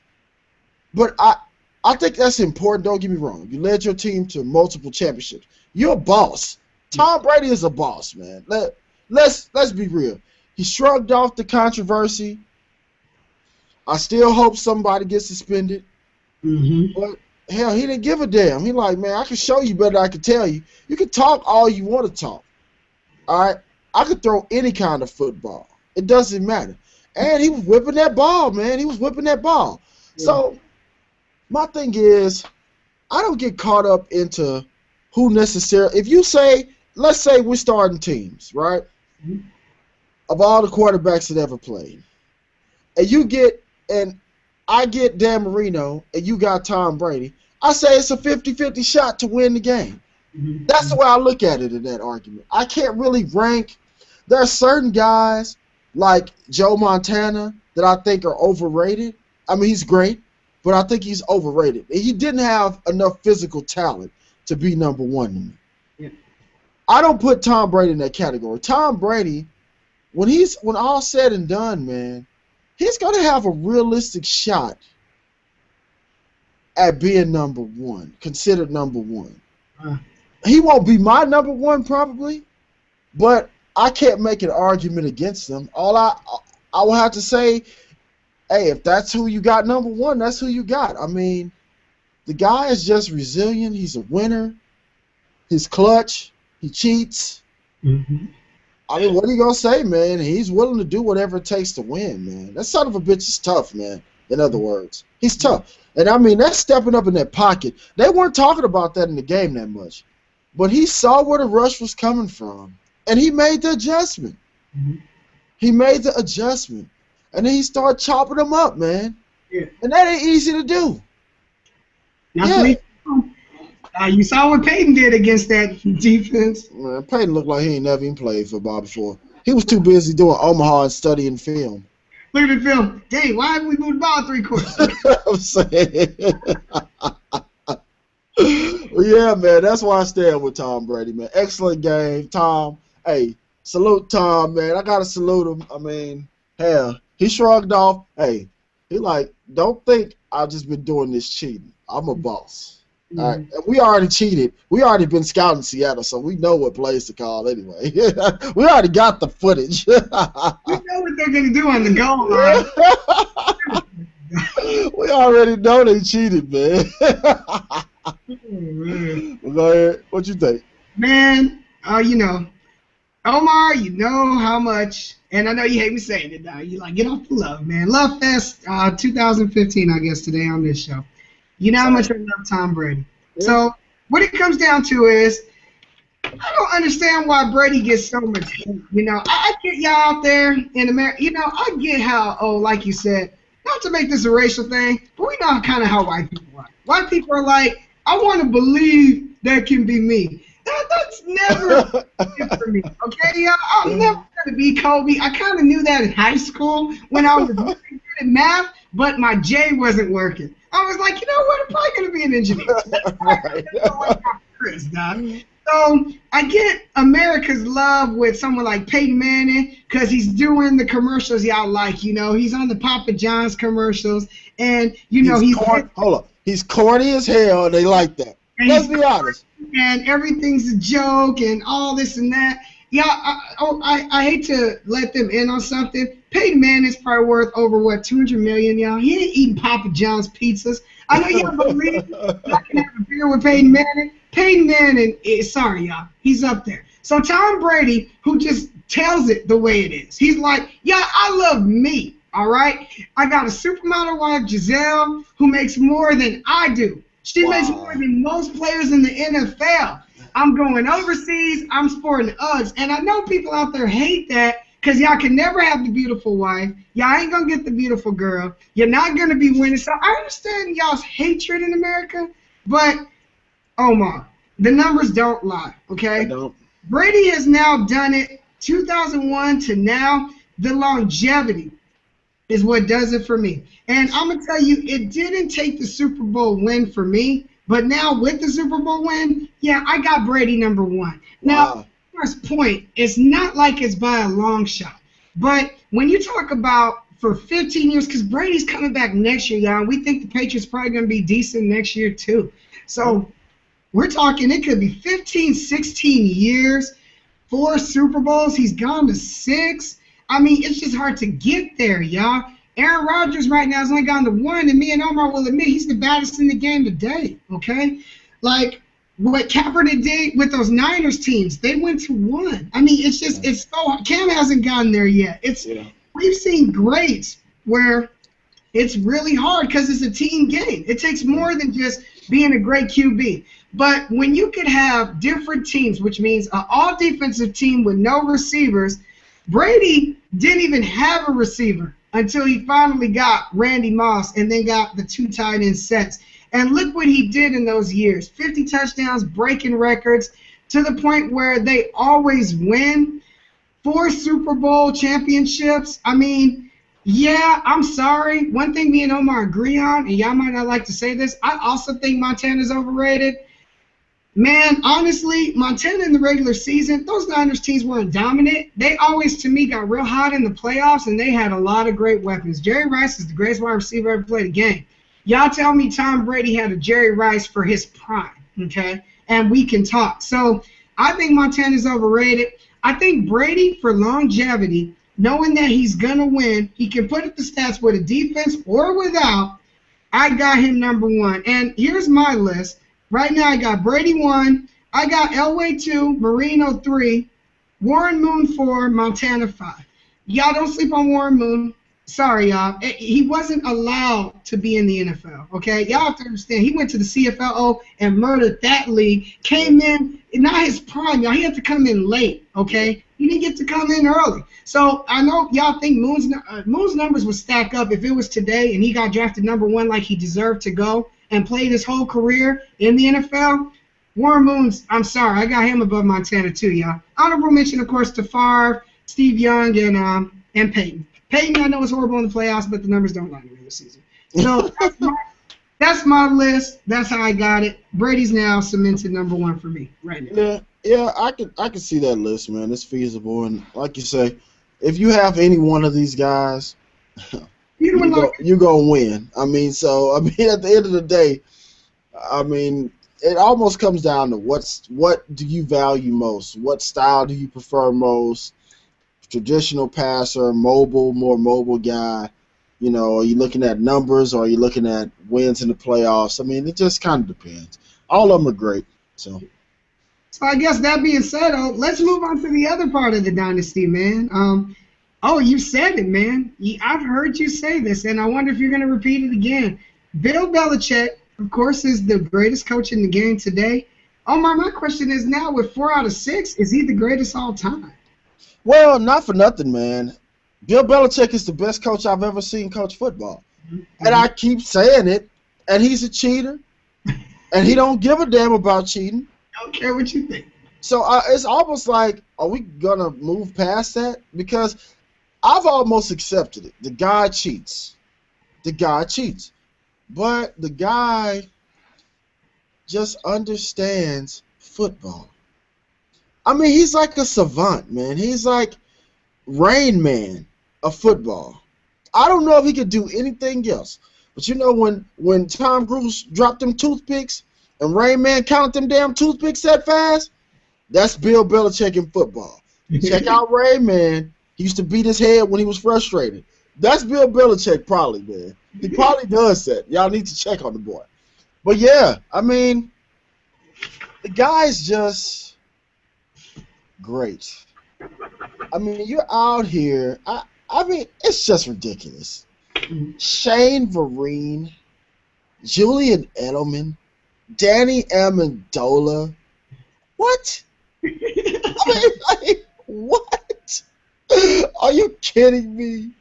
But I think that's important. Don't get me wrong. You led your team to multiple championships. You're a boss. Tom Brady is a boss, man. Let's be real. He shrugged off the controversy. I still hope somebody gets suspended. But hell, he didn't give a damn. He like, man, I can show you better than I can tell you. You can talk all you want to talk. All right? I could throw any kind of football. It doesn't matter. And he was whipping that ball, man. He was whipping that ball. Yeah. So my thing is, I don't get caught up into who necessarily. If you say, let's say we're starting teams, right? Of all the quarterbacks that ever played, and I get Dan Marino, and you got Tom Brady, I say it's a 50-50 shot to win the game. That's the way I look at it in that argument. I can't really rank. There are certain guys like Joe Montana that I think are overrated. I mean, he's great, but I think he's overrated. He didn't have enough physical talent to be number one to me. Yeah. I don't put Tom Brady in that category. Tom Brady, when all said and done, man, he's going to have a realistic shot at being number one, considered number one. He won't be my number one probably, but I can't make an argument against him. All I will have to say, hey, if that's who you got number one, that's who you got. I mean, the guy is just resilient. He's a winner. He's clutch. He cheats. I mean, what are you going to say, man? He's willing to do whatever it takes to win, man. That son of a bitch is tough, man, in other words. He's tough. And, I mean, that's stepping up in that pocket. They weren't talking about that in the game that much. But he saw where the rush was coming from, and he made the adjustment. He made the adjustment. And then he started chopping them up, man. Yeah. And that ain't easy to do. You saw what Peyton did against that defense. Man, Peyton looked like he ain't never even played football before. He was too busy doing Omaha and studying film. Look at the film. Dang, why haven't we moved the ball 3 quarters? I'm saying. Well, yeah, man, that's why I stand with Tom Brady, man. Excellent game, Tom. Hey, salute Tom, man. I got to salute him. I mean, hell, he shrugged off. Hey, he like, don't think I've just been doing this cheating. I'm a boss. All right. And we already cheated. We already been scouting Seattle, so we know what plays to call anyway. We already got the footage. We know what they're going to do on the goal line. We already know they cheated, man. Well, go ahead. What you think? Man, you know, Omar, you know how much, and I know you hate me saying it now. You like, get off the love, man. Love Fest 2015, I guess, today on this show. You know how much I love Tom Brady. Yeah. So what it comes down to is, I don't understand why Brady gets so much hate. You know, I get y'all out there in America. You know, I get how, like you said, not to make this a racial thing, but we know kind of how white people are. White people are like, I want to believe that can be me. That's never good for me, okay? I'm never going to be Kobe. I kind of knew that in high school when I was really good at math, but my J wasn't working. I was like, you know what? I'm probably going to be an engineer. Kris, dog. So I get America's love with someone like Peyton Manning because he's doing the commercials y'all like. You know, he's on the Papa John's commercials, and you know hold up. He's corny as hell, and they like that. Let's be honest. And everything's a joke and all this and that. Yeah, I hate to let them in on something. Peyton Manning's probably worth over, what, $200 million, y'all? He ain't eating Papa John's pizzas. I know y'all believe I can have a beer with Peyton Manning. Peyton Manning is, sorry, y'all, he's up there. So Tom Brady, who just tells it the way it is. He's like, yeah, I love me, all right? I got a supermodel wife, Giselle, who makes more than I do. She makes more than most players in the NFL. I'm going overseas. I'm sporting Uggs. And I know people out there hate that because y'all can never have the beautiful wife. Y'all ain't going to get the beautiful girl. You're not going to be winning. So I understand y'all's hatred in America, but, Omar, the numbers don't lie, okay? I don't. Brady has now done it 2001 to now. The longevity is what does it for me. And I'm going to tell you, it didn't take the Super Bowl win for me, but now with the Super Bowl win, yeah, I got Brady number one. Now, first point, it's not like it's by a long shot. But when you talk about for 15 years, because Brady's coming back next year, y'all, we think the Patriots probably going to be decent next year too. So we're talking it could be 15, 16 years, 4 Super Bowls. He's gone to 6. I mean, it's just hard to get there, y'all. Aaron Rodgers right now has only gone to 1, and me and Omar will admit he's the baddest in the game today, okay? Like, what Kaepernick did with those Niners teams, they went to 1. I mean, it's just, it's so, Cam hasn't gotten there yet. We've seen greats where it's really hard because it's a team game. It takes more than just being a great QB. But when you could have different teams, which means an all-defensive team with no receivers, Brady didn't even have a receiver until he finally got Randy Moss and then got the 2 tight end sets. And look what he did in those years. 50 touchdowns, breaking records, to the point where they always win. 4 Super Bowl championships. I mean, yeah, I'm sorry. One thing me and Omar agree on, and y'all might not like to say this, I also think Montana's overrated. Man, honestly, Montana in the regular season, those Niners teams weren't dominant. They always, to me, got real hot in the playoffs, and they had a lot of great weapons. Jerry Rice is the greatest wide receiver ever played a game. Y'all tell me Tom Brady had a Jerry Rice for his prime, okay? And we can talk. So I think Montana's overrated. I think Brady, for longevity, knowing that he's going to win, he can put up the stats with a defense or without. I got him number 1. And here's my list. Right now, I got Brady 1, I got Elway 2, Marino 3, Warren Moon 4, Montana 5. Y'all don't sleep on Warren Moon. Sorry, y'all. He wasn't allowed to be in the NFL, okay? Y'all have to understand. He went to the CFLO and murdered that league, came in, not his prime, y'all. He had to come in late, okay? He didn't get to come in early. So I know y'all think Moon's numbers would stack up if it was today and he got drafted number 1 like he deserved to go and played his whole career in the NFL. Warren Moon's, I'm sorry, I got him above Montana too, y'all. Honorable mention, of course, to Favre, Steve Young, and Peyton. Peyton, I know it's horrible in the playoffs, but the numbers don't lie in the regular season. So that's my list. That's how I got it. Brady's now cemented number 1 for me right now. Yeah, I can see that list, man. It's feasible, and like you say, if you have any one of these guys, you're gonna win. I mean, at the end of the day, I mean, it almost comes down to what do you value most? What style do you prefer most? Traditional passer, more mobile guy. You know, are you looking at numbers or are you looking at wins in the playoffs? I mean, it just kind of depends. All of them are great. So I guess that being said, let's move on to the other part of the dynasty, man. You said it, man. I've heard you say this, and I wonder if you're going to repeat it again. Bill Belichick, of course, is the greatest coach in the game today. Omar, my question is now, with 4 out of 6, is he the greatest all time? Well, not for nothing, man. Bill Belichick is the best coach I've ever seen coach football. Mm-hmm. And I keep saying it, and he's a cheater, and he don't give a damn about cheating. I don't care what you think. So it's almost like, are we going to move past that? Because I've almost accepted it. The guy cheats. But the guy just understands football. I mean, he's like a savant, man. He's like Rain Man of football. I don't know if he could do anything else. But you know when Tom Cruise dropped them toothpicks and Rain Man counted them damn toothpicks that fast, that's Bill Belichick in football. Check out Rain Man. He used to beat his head when he was frustrated. That's Bill Belichick probably, man. He probably does that. Y'all need to check on the boy. But yeah, I mean, the guy's just great. I mean, you're out here. I mean, it's just ridiculous. Shane Vereen, Julian Edelman, Danny Amendola. What? I mean, like, what? Are you kidding me?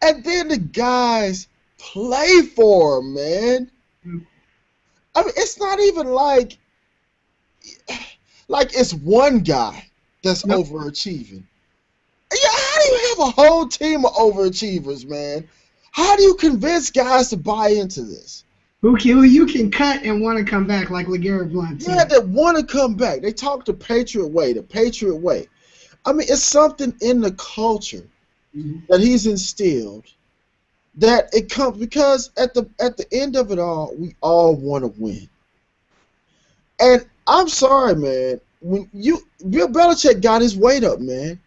And then the guys play for him, man. I mean, it's not even like it's one guy that's overachieving. Yeah, how do you have a whole team of overachievers, man? How do you convince guys to buy into this? Who you can cut and want to come back like LeGarrette Blount. Yeah, that want to come back. They talk the Patriot way, the Patriot way. I mean, it's something in the culture that he's instilled that it comes because at the end of it all, we all want to win. And I'm sorry, man. When Bill Belichick got his weight up, man.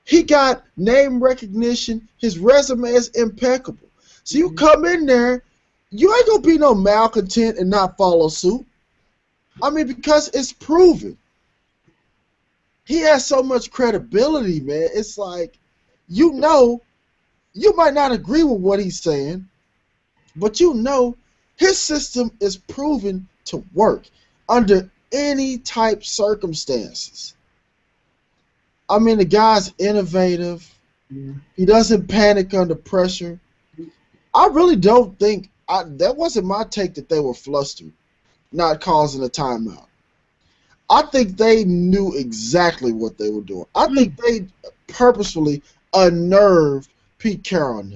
He got name recognition. His resume is impeccable. So you come in there, you ain't gonna be no malcontent and not follow suit. I mean, because it's proven. He has so much credibility, man. It's like, you might not agree with what he's saying, but his system is proven to work under any type circumstances. I mean, the guy's innovative. Yeah. He doesn't panic under pressure. I really don't think that wasn't my take that they were flustered, not causing a timeout. I think they knew exactly what they were doing. I think they purposefully unnerved Pete Carroll.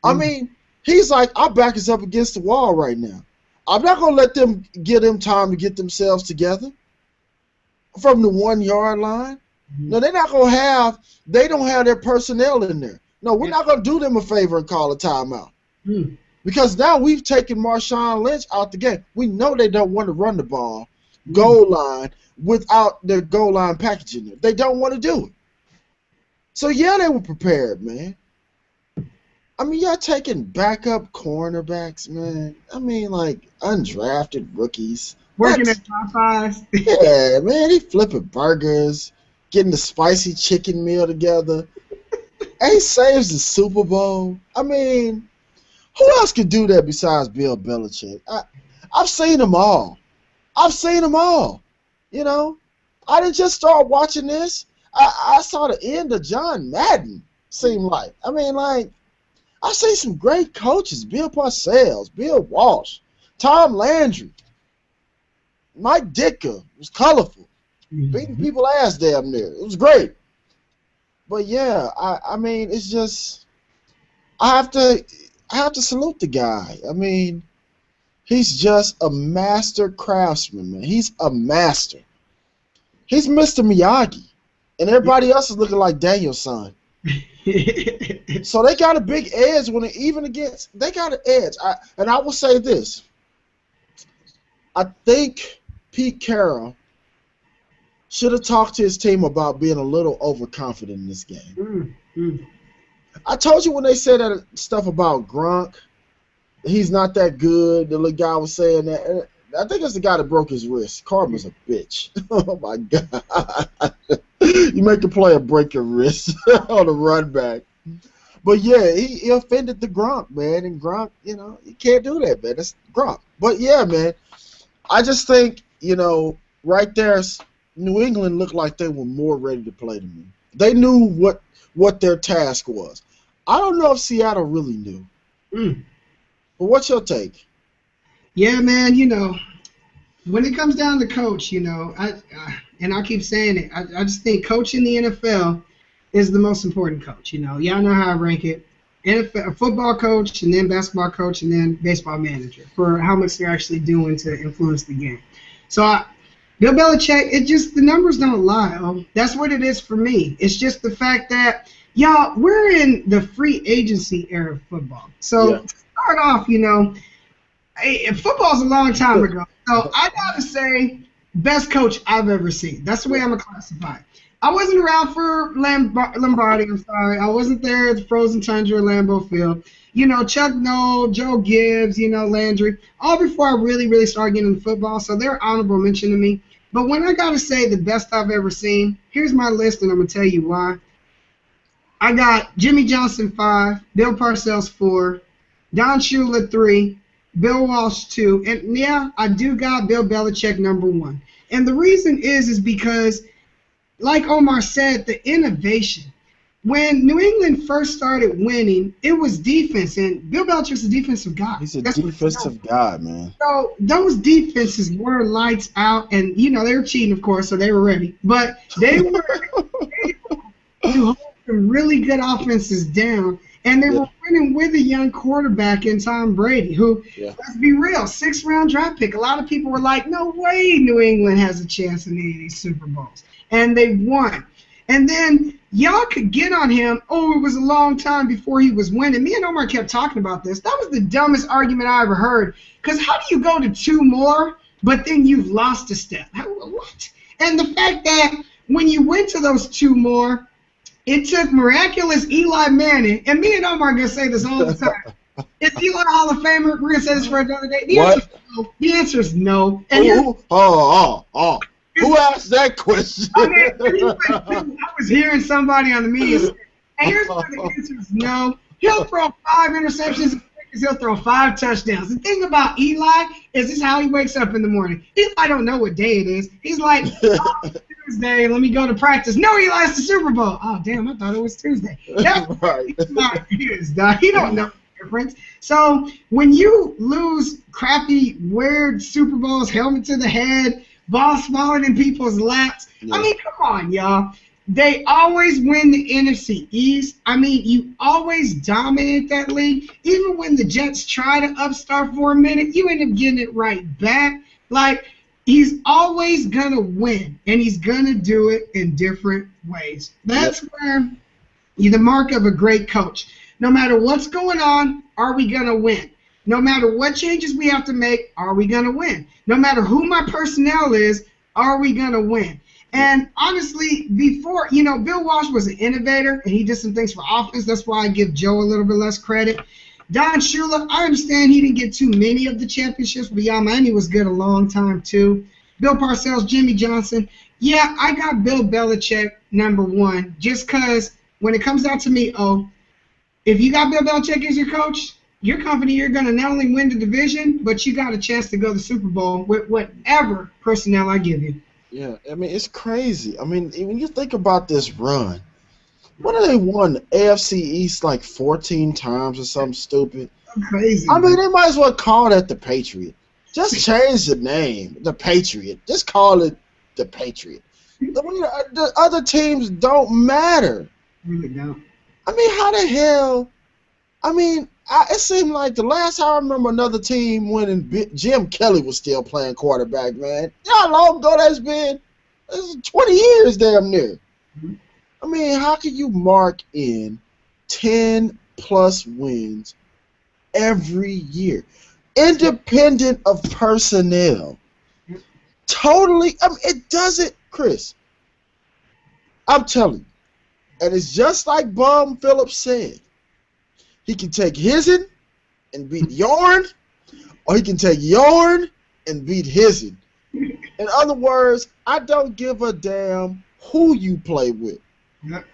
I mean, he's like, our back is up against the wall right now. I'm not going to let them give them time to get themselves together from the 1 yard line. No, they're not going to they don't have their personnel in there. No, we're not going to do them a favor and call a timeout. Because now we've taken Marshawn Lynch out the game. We know they don't want to run the ball, goal line, without their goal line package in there. They don't want to do it. So, yeah, they were prepared, man. I mean, y'all taking backup cornerbacks, man. I mean, like, undrafted rookies. Working at Popeyes. Yeah, man, he flipping burgers, getting the spicy chicken meal together. And he saves the Super Bowl. I mean, who else could do that besides Bill Belichick? I've seen them all. You know, I didn't just start watching this. I saw the end of John Madden, seemed like. I mean, like, I've seen some great coaches. Bill Parcells, Bill Walsh, Tom Landry, Mike Ditka. It was colorful. Beating people ass damn near. It was great. But yeah, I mean, it's just I have to salute the guy. I mean, he's just a master craftsman, man. He's a master. He's Mr. Miyagi, and everybody else is looking like Daniel-san. So they got a big edge they got an edge. And I will say this. I think Pete Carroll should have talked to his team about being a little overconfident in this game. I told you when they said that stuff about Gronk, he's not that good. The little guy was saying that. And I think it's the guy that broke his wrist. Carmen's a bitch. Oh, my God. You make a player break your wrist on a run back. But, yeah, he offended the Gronk, man. And Gronk, you can't do that, man. That's Gronk. But, yeah, man, I just think, right there, New England looked like they were more ready to play than me. They knew what their task was. I don't know if Seattle really knew. But what's your take? Yeah, man, when it comes down to coach, and I keep saying it, I just think coach in the NFL is the most important coach. Y'all know how I rank it. NFL, football coach, and then basketball coach, and then baseball manager for how much they're actually doing to influence the game. So Bill Belichick, it just, the numbers don't lie. That's what it is for me. It's just the fact that, y'all, we're in the free agency era of football. So to start off, football's a long time ago. So I got to say, best coach I've ever seen. That's the way I'm going to classify it. I wasn't around for Lombardi, I'm sorry. I wasn't there at the frozen tundra at Lambeau Field. Chuck Noll, Joe Gibbs, Landry, all before I really, really started getting into football. So they're honorable mention to me. But when I got to say the best I've ever seen, here's my list, and I'm going to tell you why. I got Jimmy Johnson 5, Bill Parcells 4, Don Shula 3, Bill Walsh 2, and yeah, I do got Bill Belichick number 1. And the reason is because, like Omar said, the innovation. When New England first started winning, it was defense, and Bill Belichick's a defensive guy. He's a defensive guy, man. So those defenses were lights out, and they were cheating, of course, so they were ready. But they were able to hold some really good offenses down, and they were winning with a young quarterback in Tom Brady, who, let's be real, 6th-round draft pick. A lot of people were like, no way New England has a chance in any of these Super Bowls. And they won. And then y'all could get on him, it was a long time before he was winning. Me and Omar kept talking about this. That was the dumbest argument I ever heard. Because how do you go to 2 more, but then you've lost a step? What? And the fact that when you went to those 2 more, it took miraculous Eli Manning, and me and Omar are going to say this all the time. Is Eli Hall of Famer? We're going to say this for another day. The answer is no. And who asked that question? I was hearing somebody on the media say, and here's why the answer is no. He'll throw 5 interceptions, he'll throw 5 touchdowns. The thing about Eli is this is how he wakes up in the morning. Eli don't know what day it is. He's like, Tuesday, let me go to practice. No, Eli, it's the Super Bowl. Oh, damn, I thought it was Tuesday. That's right. He don't know the difference. So when you lose crappy, weird Super Bowls, helmet to the head, ball smaller than people's laps. I mean, come on, y'all. They always win the NFC East. I mean, you always dominate that league. Even when the Jets try to upstart for a minute, you end up getting it right back. Like, he's always going to win, and he's going to do it in different ways. That's where you're the mark of a great coach. No matter what's going on, are we going to win? No matter what changes we have to make, are we going to win? No matter who my personnel is, are we going to win? And honestly, before, Bill Walsh was an innovator, and he did some things for offense. That's why I give Joe a little bit less credit. Don Shula, I understand he didn't get too many of the championships, but Miami was good a long time too. Bill Parcells, Jimmy Johnson. Yeah, I got Bill Belichick number 1, just because when it comes down to me, if you got Bill Belichick as your coach, you're confident you're going to not only win the division, but you got a chance to go to the Super Bowl with whatever personnel I give you. Yeah, I mean, it's crazy. I mean, when you think about this run, what have they won? The AFC East like 14 times or something stupid? Crazy. I mean, they might as well call that the Patriot. Just change the name, the Patriot. Just call it the Patriot. The other teams don't matter. Really don't. I mean, how the hell? I mean, it seemed like the last time I remember another team winning, Jim Kelly was still playing quarterback, man. You know how long ago that's been? It's 20 years damn near. Mm-hmm. I mean, how can you mark in 10-plus wins every year, independent of personnel? Totally. I mean, it doesn't, Chris. I'm telling you. And it's just like Bum Phillips said. He can take Hizen and beat Yarn, or he can take Yarn and beat Hizen. In other words, I don't give a damn who you play with. Yep.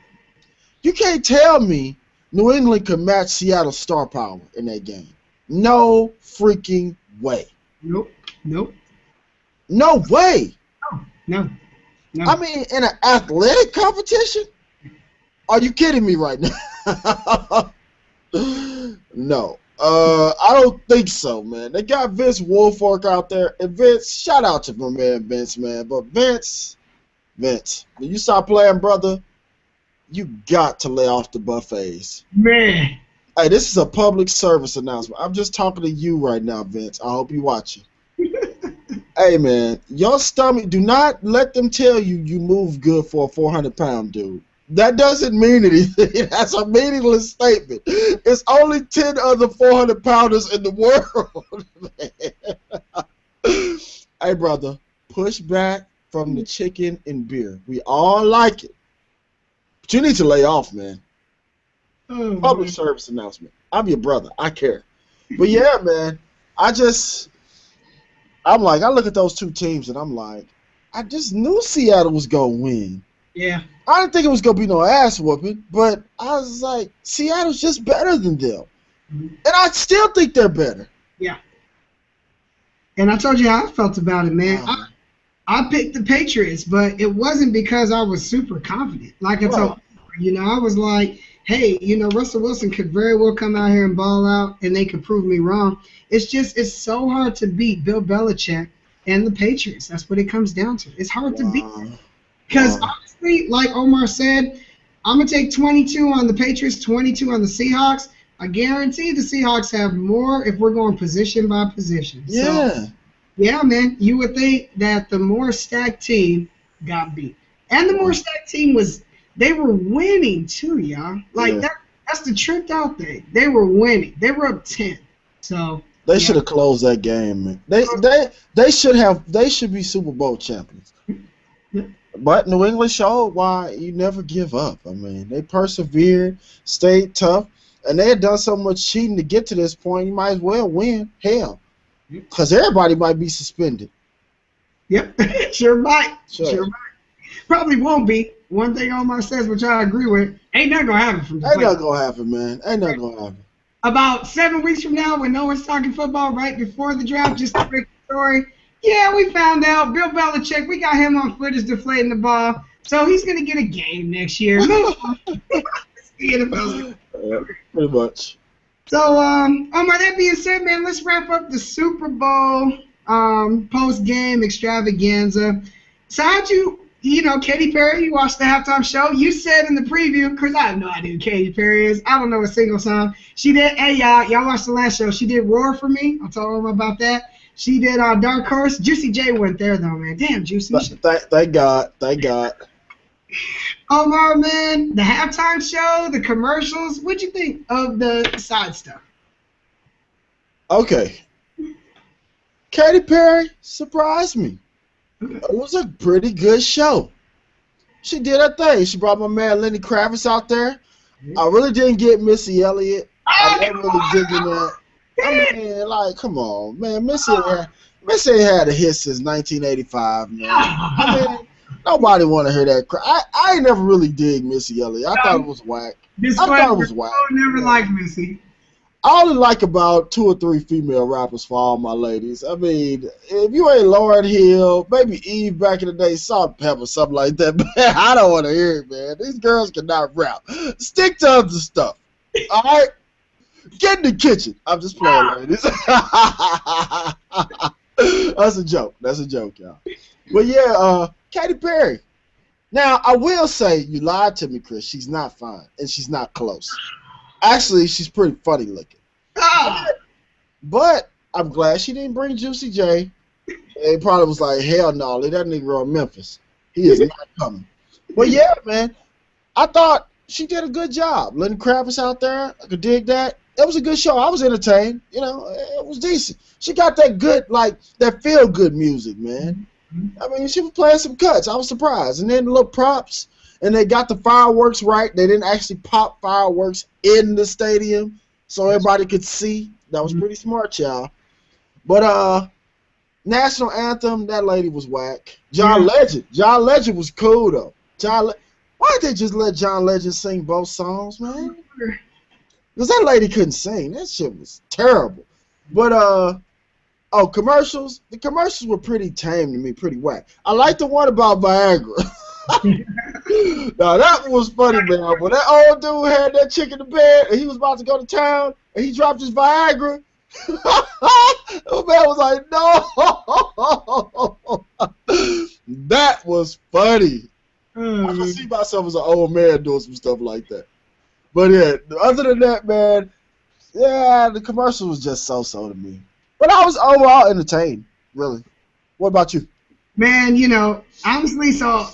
You can't tell me New England could match Seattle's star power in that game. No freaking way. Nope. No way. No. I mean, in an athletic competition? Are you kidding me right now? No. I don't think so, man. They got Vince Wilfork out there. And Vince, shout out to my man Vince, man. But Vince, when you stop playing, brother, you got to lay off the buffets. Man. Hey, this is a public service announcement. I'm just talking to you right now, Vince. I hope you're watching. Hey man, your stomach. Do not let them tell you you move good for a 400-pound dude. That doesn't mean anything. That's a meaningless statement. It's only 10 other 400-pounders in the world. Hey brother, push back from the chicken and beer. We all like it, but you need to lay off, man. Oh, Public man. service announcement. I'm your brother. I care. But yeah, man, I'm like, I look at those two teams and I'm like, I just knew Seattle was gonna win. Yeah. I didn't think it was gonna be no ass whooping, but I was like, Seattle's just better than them, Mhm. and I still think they're better. Yeah. And I told you how I felt about it, man. Uh, I picked the Patriots, but it wasn't because I was super confident. Like I told you, I was like, hey, Russell Wilson could very well come out here and ball out, and they could prove me wrong. It's so hard to beat Bill Belichick and the Patriots. That's what it comes down to. It's hard to beat. Because honestly, like Omar said, I'm going to take 22 on the Patriots, 22 on the Seahawks. I guarantee the Seahawks have more if we're going position by position. Yeah. So, yeah, man, you would think that the more stacked team got beat. And the more stacked team they were winning too, y'all. Like, that's the tricked out thing. They were winning. They were up 10. So They should have closed that game, man. They should be Super Bowl champions. But New England showed why you never give up. I mean, they persevered, stayed tough, and they had done so much cheating to get to this point. You might as well win. Hell, because everybody might be suspended. Yep, sure might. Sure might. Probably won't be. One thing Omar says, which I agree with, ain't nothing gonna happen from the Ain't nothing gonna happen, man. Ain't nothing gonna happen. About 7 weeks from now, when no one's talking football, right before the draft, just to break the story. Yeah, we found out Bill Belichick. We got him on footage deflating the ball, so he's gonna get a game next year. Pretty much. So, Omar, that being said, man, let's wrap up the Super Bowl post-game extravaganza. So how'd you Katy Perry, you watched the halftime show. You said in the preview, because I have no idea who Katy Perry is. I don't know a single song. She did, hey, y'all watched the last show. She did Roar for me. I told them about that. She did Dark Horse. Juicy J went there, though, man. Damn, Juicy. Thank God. Thank God. Omar, man, the halftime show, the commercials, what'd you think of the side stuff? Okay. Katy Perry surprised me. It was a pretty good show. She did her thing. She brought my man Lenny Kravitz out there. I really didn't get Missy Elliott. I wasn't really digging that. I mean, like, come on, man. Missy ain't had a hit since 1985, man. I mean, nobody want to hear that crap. I ain't never really dig Missy Elliott. I thought it was whack. I thought it was whack. I never liked Missy. I only like about 2 or 3 female rappers for all my ladies. I mean, if you ain't Lauryn Hill, maybe Eve back in the day, Salt Pepper, something like that, man, I don't want to hear it, man. These girls cannot rap. Stick to other stuff. All right? Get in the kitchen. I'm just playing, ladies. That's a joke. That's a joke, y'all. But yeah, Katy Perry. Now, I will say, you lied to me, Chris. She's not fine, and she's not close. Actually, she's pretty funny looking. But I'm glad she didn't bring Juicy J. It probably was like, hell no, let that nigga on Memphis. He is not coming. But yeah, man, I thought she did a good job. Lenny Kravitz out there, I could dig that. It was a good show. I was entertained. It was decent. She got that good, like, that feel-good music, man. I mean, she was playing some cuts. I was surprised. And then the little props. And they got the fireworks right. They didn't actually pop fireworks in the stadium so everybody could see. That was pretty smart, y'all. But national anthem, that lady was whack. John Legend was cool though. Why did they just let John Legend sing both songs, man? Because that lady couldn't sing. That shit was terrible. But commercials. The commercials were pretty tame to me, pretty whack. I like the one about Viagra. Now that was funny, man. When that old dude had that chick in the bed and he was about to go to town and he dropped his Viagra, the man was like, "No." That was funny. I can see myself as an old man doing some stuff like that. But yeah, other than that, man, yeah, the commercial was just so-so to me. But I was overall entertained, really. What about you? Man, honestly, so,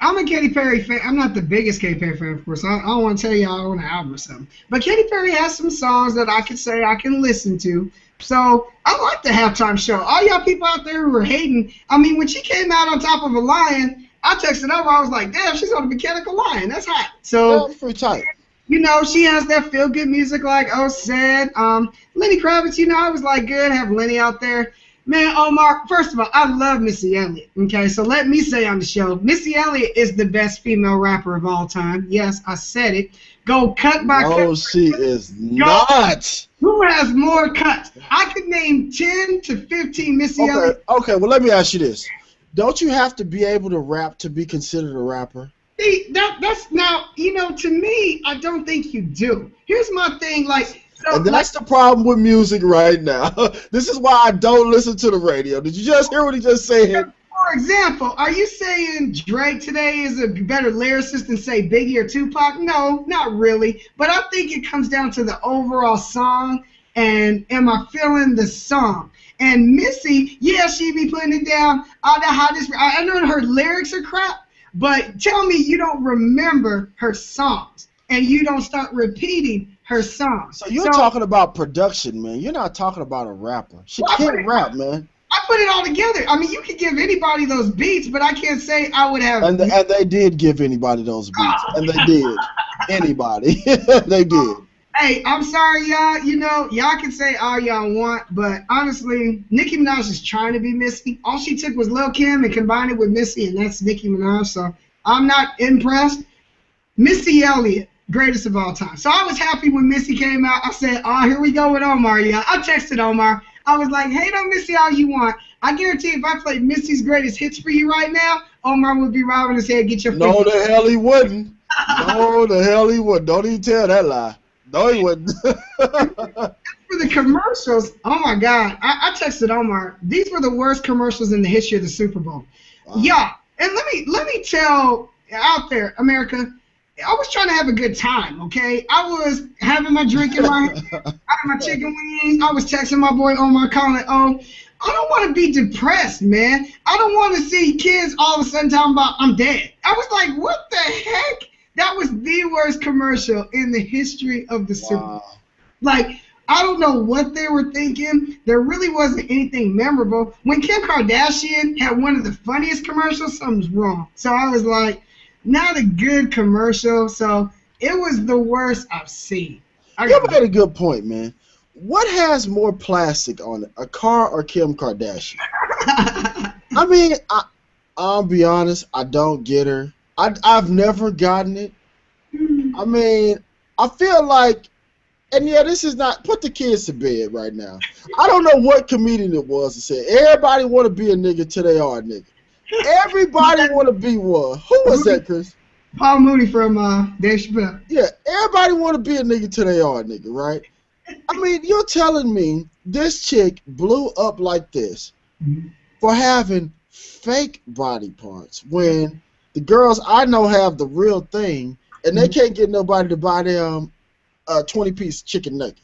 I'm a Katy Perry fan. I'm not the biggest Katy Perry fan, of course. I don't want to tell you I own an album or something. But Katy Perry has some songs that I could say I can listen to. So I like the halftime show. All y'all people out there who are hating, I mean, when she came out on top of a lion, I texted over. I was like, damn, she's on a mechanical lion. That's hot. So, Yeah, pretty tight. she has that feel-good music like Oh Said. Lenny Kravitz, I was like, good, have Lenny out there. Man, Omar, first of all, I love Missy Elliott, okay? So let me say on the show, Missy Elliott is the best female rapper of all time. Yes, I said it. Go cut by cut. No, she is not. Who has more cuts? I could name 10 to 15 Missy Elliott. Okay, well, let me ask you this. Don't you have to be able to rap to be considered a rapper? See, that's now, to me, I don't think you do. Here's my thing, and that's the problem with music right now. This is why I don't listen to the radio. Did you just hear what he just said? For example, are you saying Drake today is a better lyricist than, say, Biggie or Tupac? No, not really. But I think it comes down to the overall song and am I feeling the song? And Missy, yeah, she be putting it down. I know her lyrics are crap, but tell me you don't remember her songs and you don't start repeating her songs. So you're talking about production, man. You're not talking about a rapper. She can't rap, man. I put it all together. I mean, you could give anybody those beats, but I can't say I would have. And they did give anybody those beats, and they did. Anybody, they did. Hey, I'm sorry, y'all. Y'all can say all y'all want, but honestly, Nicki Minaj is trying to be Missy. All she took was Lil' Kim and combined it with Missy, and that's Nicki Minaj. So I'm not impressed. Missy Elliott, greatest of all time. So I was happy when Missy came out. I said, oh, here we go with Omar, y'all. I texted Omar. I was like, hate on Missy all you want. I guarantee if I played Missy's greatest hits for you right now, Omar would be robbing his head, get your face. No, the hell he wouldn't. No, the hell he wouldn't. Don't even tell that lie. No, he wouldn't. For the commercials, oh my God. I texted Omar. These were the worst commercials in the history of the Super Bowl. Wow. Yeah. And let me tell out there, America, I was trying to have a good time, okay? I was having my drink in my hand, I had my chicken wings. I was texting my boy Omar calling, I don't want to be depressed, man. I don't want to see kids all of a sudden talking about I'm dead. I was like, what the heck? That was the worst commercial in the history of the Super Bowl. Like, I don't know what they were thinking. There really wasn't anything memorable. When Kim Kardashian had one of the funniest commercials, something's wrong. So I was like, not a good commercial. So it was the worst I've seen. You made a good point, man. What has more plastic on it, a car or Kim Kardashian? I mean, I'll be honest, I don't get her. I've never gotten it. I mean, I feel like, and yeah, this is not, put the kids to bed right now. I don't know what comedian it was that said, everybody want to be a nigga till they are a nigga. Everybody want to be one. Who was that, Chris? Paul Mooney from Dave Chappelle. Yeah, everybody want to be a nigga till they are a nigga, right? I mean, you're telling me this chick blew up like this for having fake body parts when the girls I know have the real thing and they can't get nobody to buy them 20-piece chicken nugget.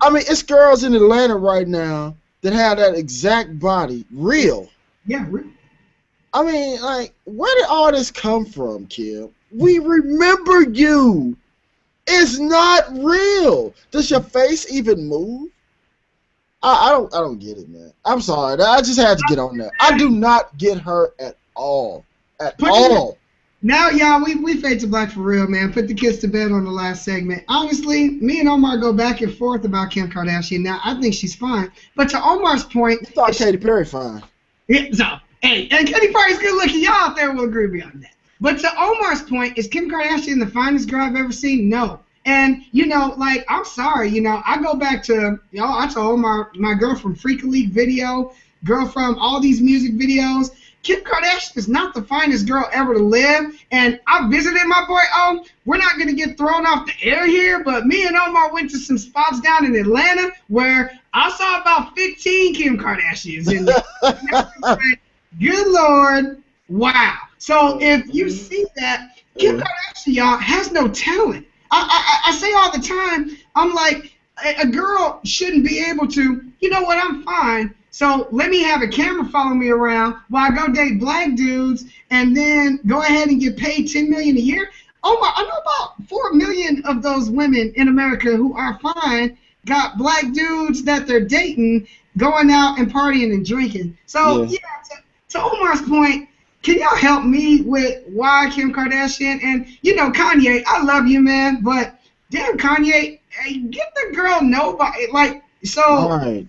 I mean, it's girls in Atlanta right now that have that exact body, real. Yeah, real. I mean, like, where did all this come from, Kim? We remember you. It's not real. Does your face even move? I don't get it, man. I'm sorry. I just had to get on that. I do not get her at all. At all. Now, y'all, we fade to black for real, man. Put the kids to bed on the last segment. Honestly, me and Omar go back and forth about Kim Kardashian. Now, I think she's fine. But to Omar's point... You thought Katy Perry fine. Yeah, so, hey, and Katy Perry's good looking. Y'all out there will agree with me on that. But to Omar's point, is Kim Kardashian the finest girl I've ever seen? No. And, like, I'm sorry, I go back to, I told Omar, my girl from Freak League video, girl from all these music videos. Kim Kardashian is not the finest girl ever to live. And I visited my boy, we're not going to get thrown off the air here, but me and Omar went to some spots down in Atlanta where I saw about 15 Kim Kardashians in there. Good Lord. Wow. So if you see that, Kim Kardashian, y'all, has no talent. I say all the time, I'm like, a girl shouldn't be able to, you know what, I'm fine. So let me have a camera follow me around while I go date black dudes and then go ahead and get paid $10 million a year. Oh my, I know about 4 million of those women in America who are fine got black dudes that they're dating going out and partying and drinking. So yeah, to Omar's point, can y'all help me with why Kim Kardashian and Kanye? I love you, man, but damn Kanye, hey, get the girl nobody like so. All right.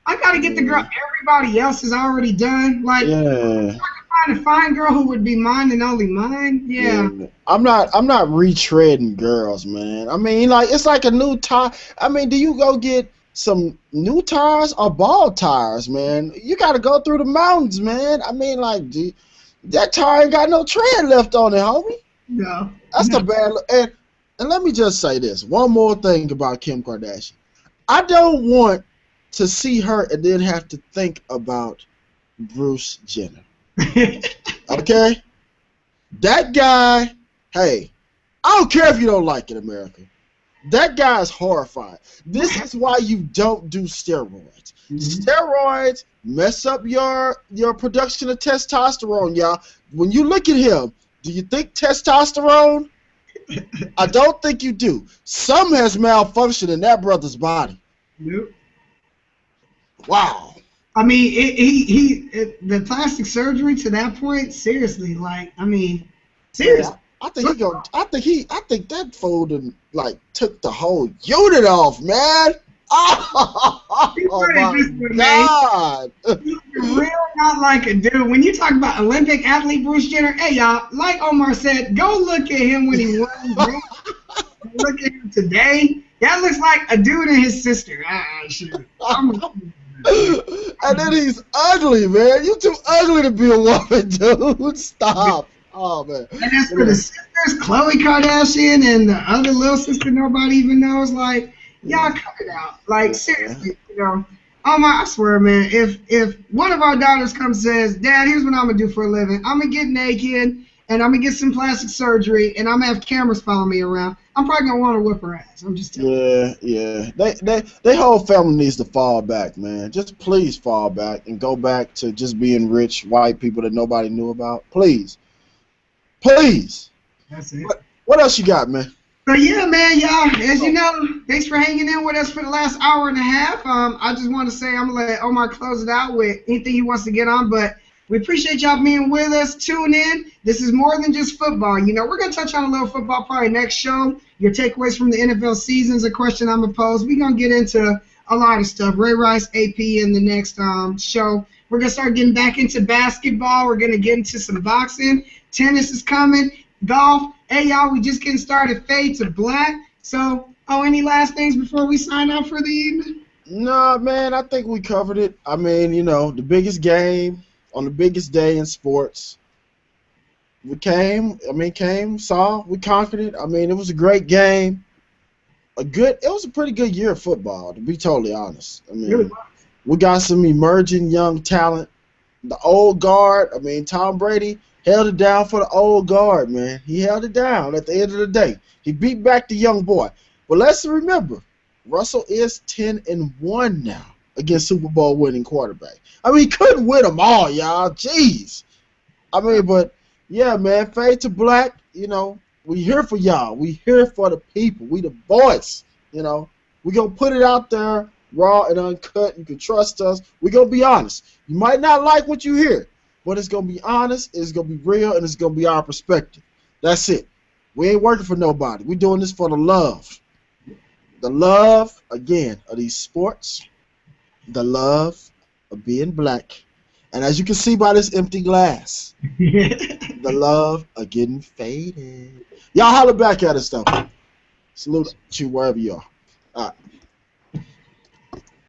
I gotta get the girl everybody else is already done. Like, if I can find a fine girl who would be mine and only mine. Yeah. I'm not retreading girls, man. I mean, like, it's like a new tire. I mean, do you go get some new tires or bald tires, man? You gotta go through the mountains, man. I mean, like, that tire ain't got no tread left on it, homie. No. That's the bad. And let me just say this. One more thing about Kim Kardashian. I don't want to see her and then have to think about Bruce Jenner. Okay? That guy, hey, I don't care if you don't like it, America. That guy is horrifying. This is why you don't do steroids. Steroids mess up your production of testosterone, y'all. When you look at him, do you think testosterone? I don't think you do. Some has malfunctioned in that brother's body. Nope. Wow. I mean, the plastic surgery to that point, seriously, like, I mean, seriously. I think that fool done, like, took the whole unit off, man. Oh my God. He's real not like a dude. When you talk about Olympic athlete Bruce Jenner, hey y'all, like Omar said, go look at him when he won. Look at him today. That looks like a dude and his sister. Shoot. And then he's ugly, man. You too ugly to be a woman, dude. Stop. Oh, man. And as for the sisters, Khloe Kardashian and the other little sister nobody even knows, like, y'all cut it out. Like, seriously, I swear, man, if one of our daughters comes and says, Dad, here's what I'm going to do for a living. I'm going to get naked, and I'm going to get some plastic surgery, and I'm going to have cameras follow me around, I'm probably going to want to whip her ass. I'm just telling you. Yeah. They whole family needs to fall back, man. Just please fall back and go back to just being rich white people that nobody knew about. Please. Please. That's it. What else you got, man? So yeah, man, y'all, as you know, thanks for hanging in with us for the last hour and a half. I just want to say I'm going to let Omar close it out with anything he wants to get on, but we appreciate y'all being with us. Tune in. This is more than just football. We're going to touch on a little football probably next show. Your takeaways from the NFL season is a question I'm going to pose. We're going to get into a lot of stuff. Ray Rice, AP in the next show. We're going to start getting back into basketball. We're going to get into some boxing. Tennis is coming. Golf. Hey, y'all, we just getting started. Fade to black. So, any last things before we sign off for the evening? No, man, I think we covered it. I mean, the biggest game on the biggest day in sports. We saw, we conquered it. I mean, it was a great game. It was a pretty good year of football, to be totally honest. I mean, we got some emerging young talent. The old guard, Tom Brady held it down for the old guard, man. He held it down at the end of the day. He beat back the young boy. But let's remember, Russell is 10-1 now against Super Bowl winning quarterback. He couldn't win them all, y'all. Jeez. But yeah, man, fade to black. We here for y'all. We here for the people. We the voice. We gonna put it out there raw and uncut. You can trust us. We gonna be honest. You might not like what you hear, but it's going to be honest, it's going to be real, and it's going to be our perspective. That's it. We ain't working for nobody. We're doing this for the love. The love, again, of these sports. The love of being black. And as you can see by this empty glass, the love of getting faded. Y'all holler back at us, though. Salute you wherever you are. All right.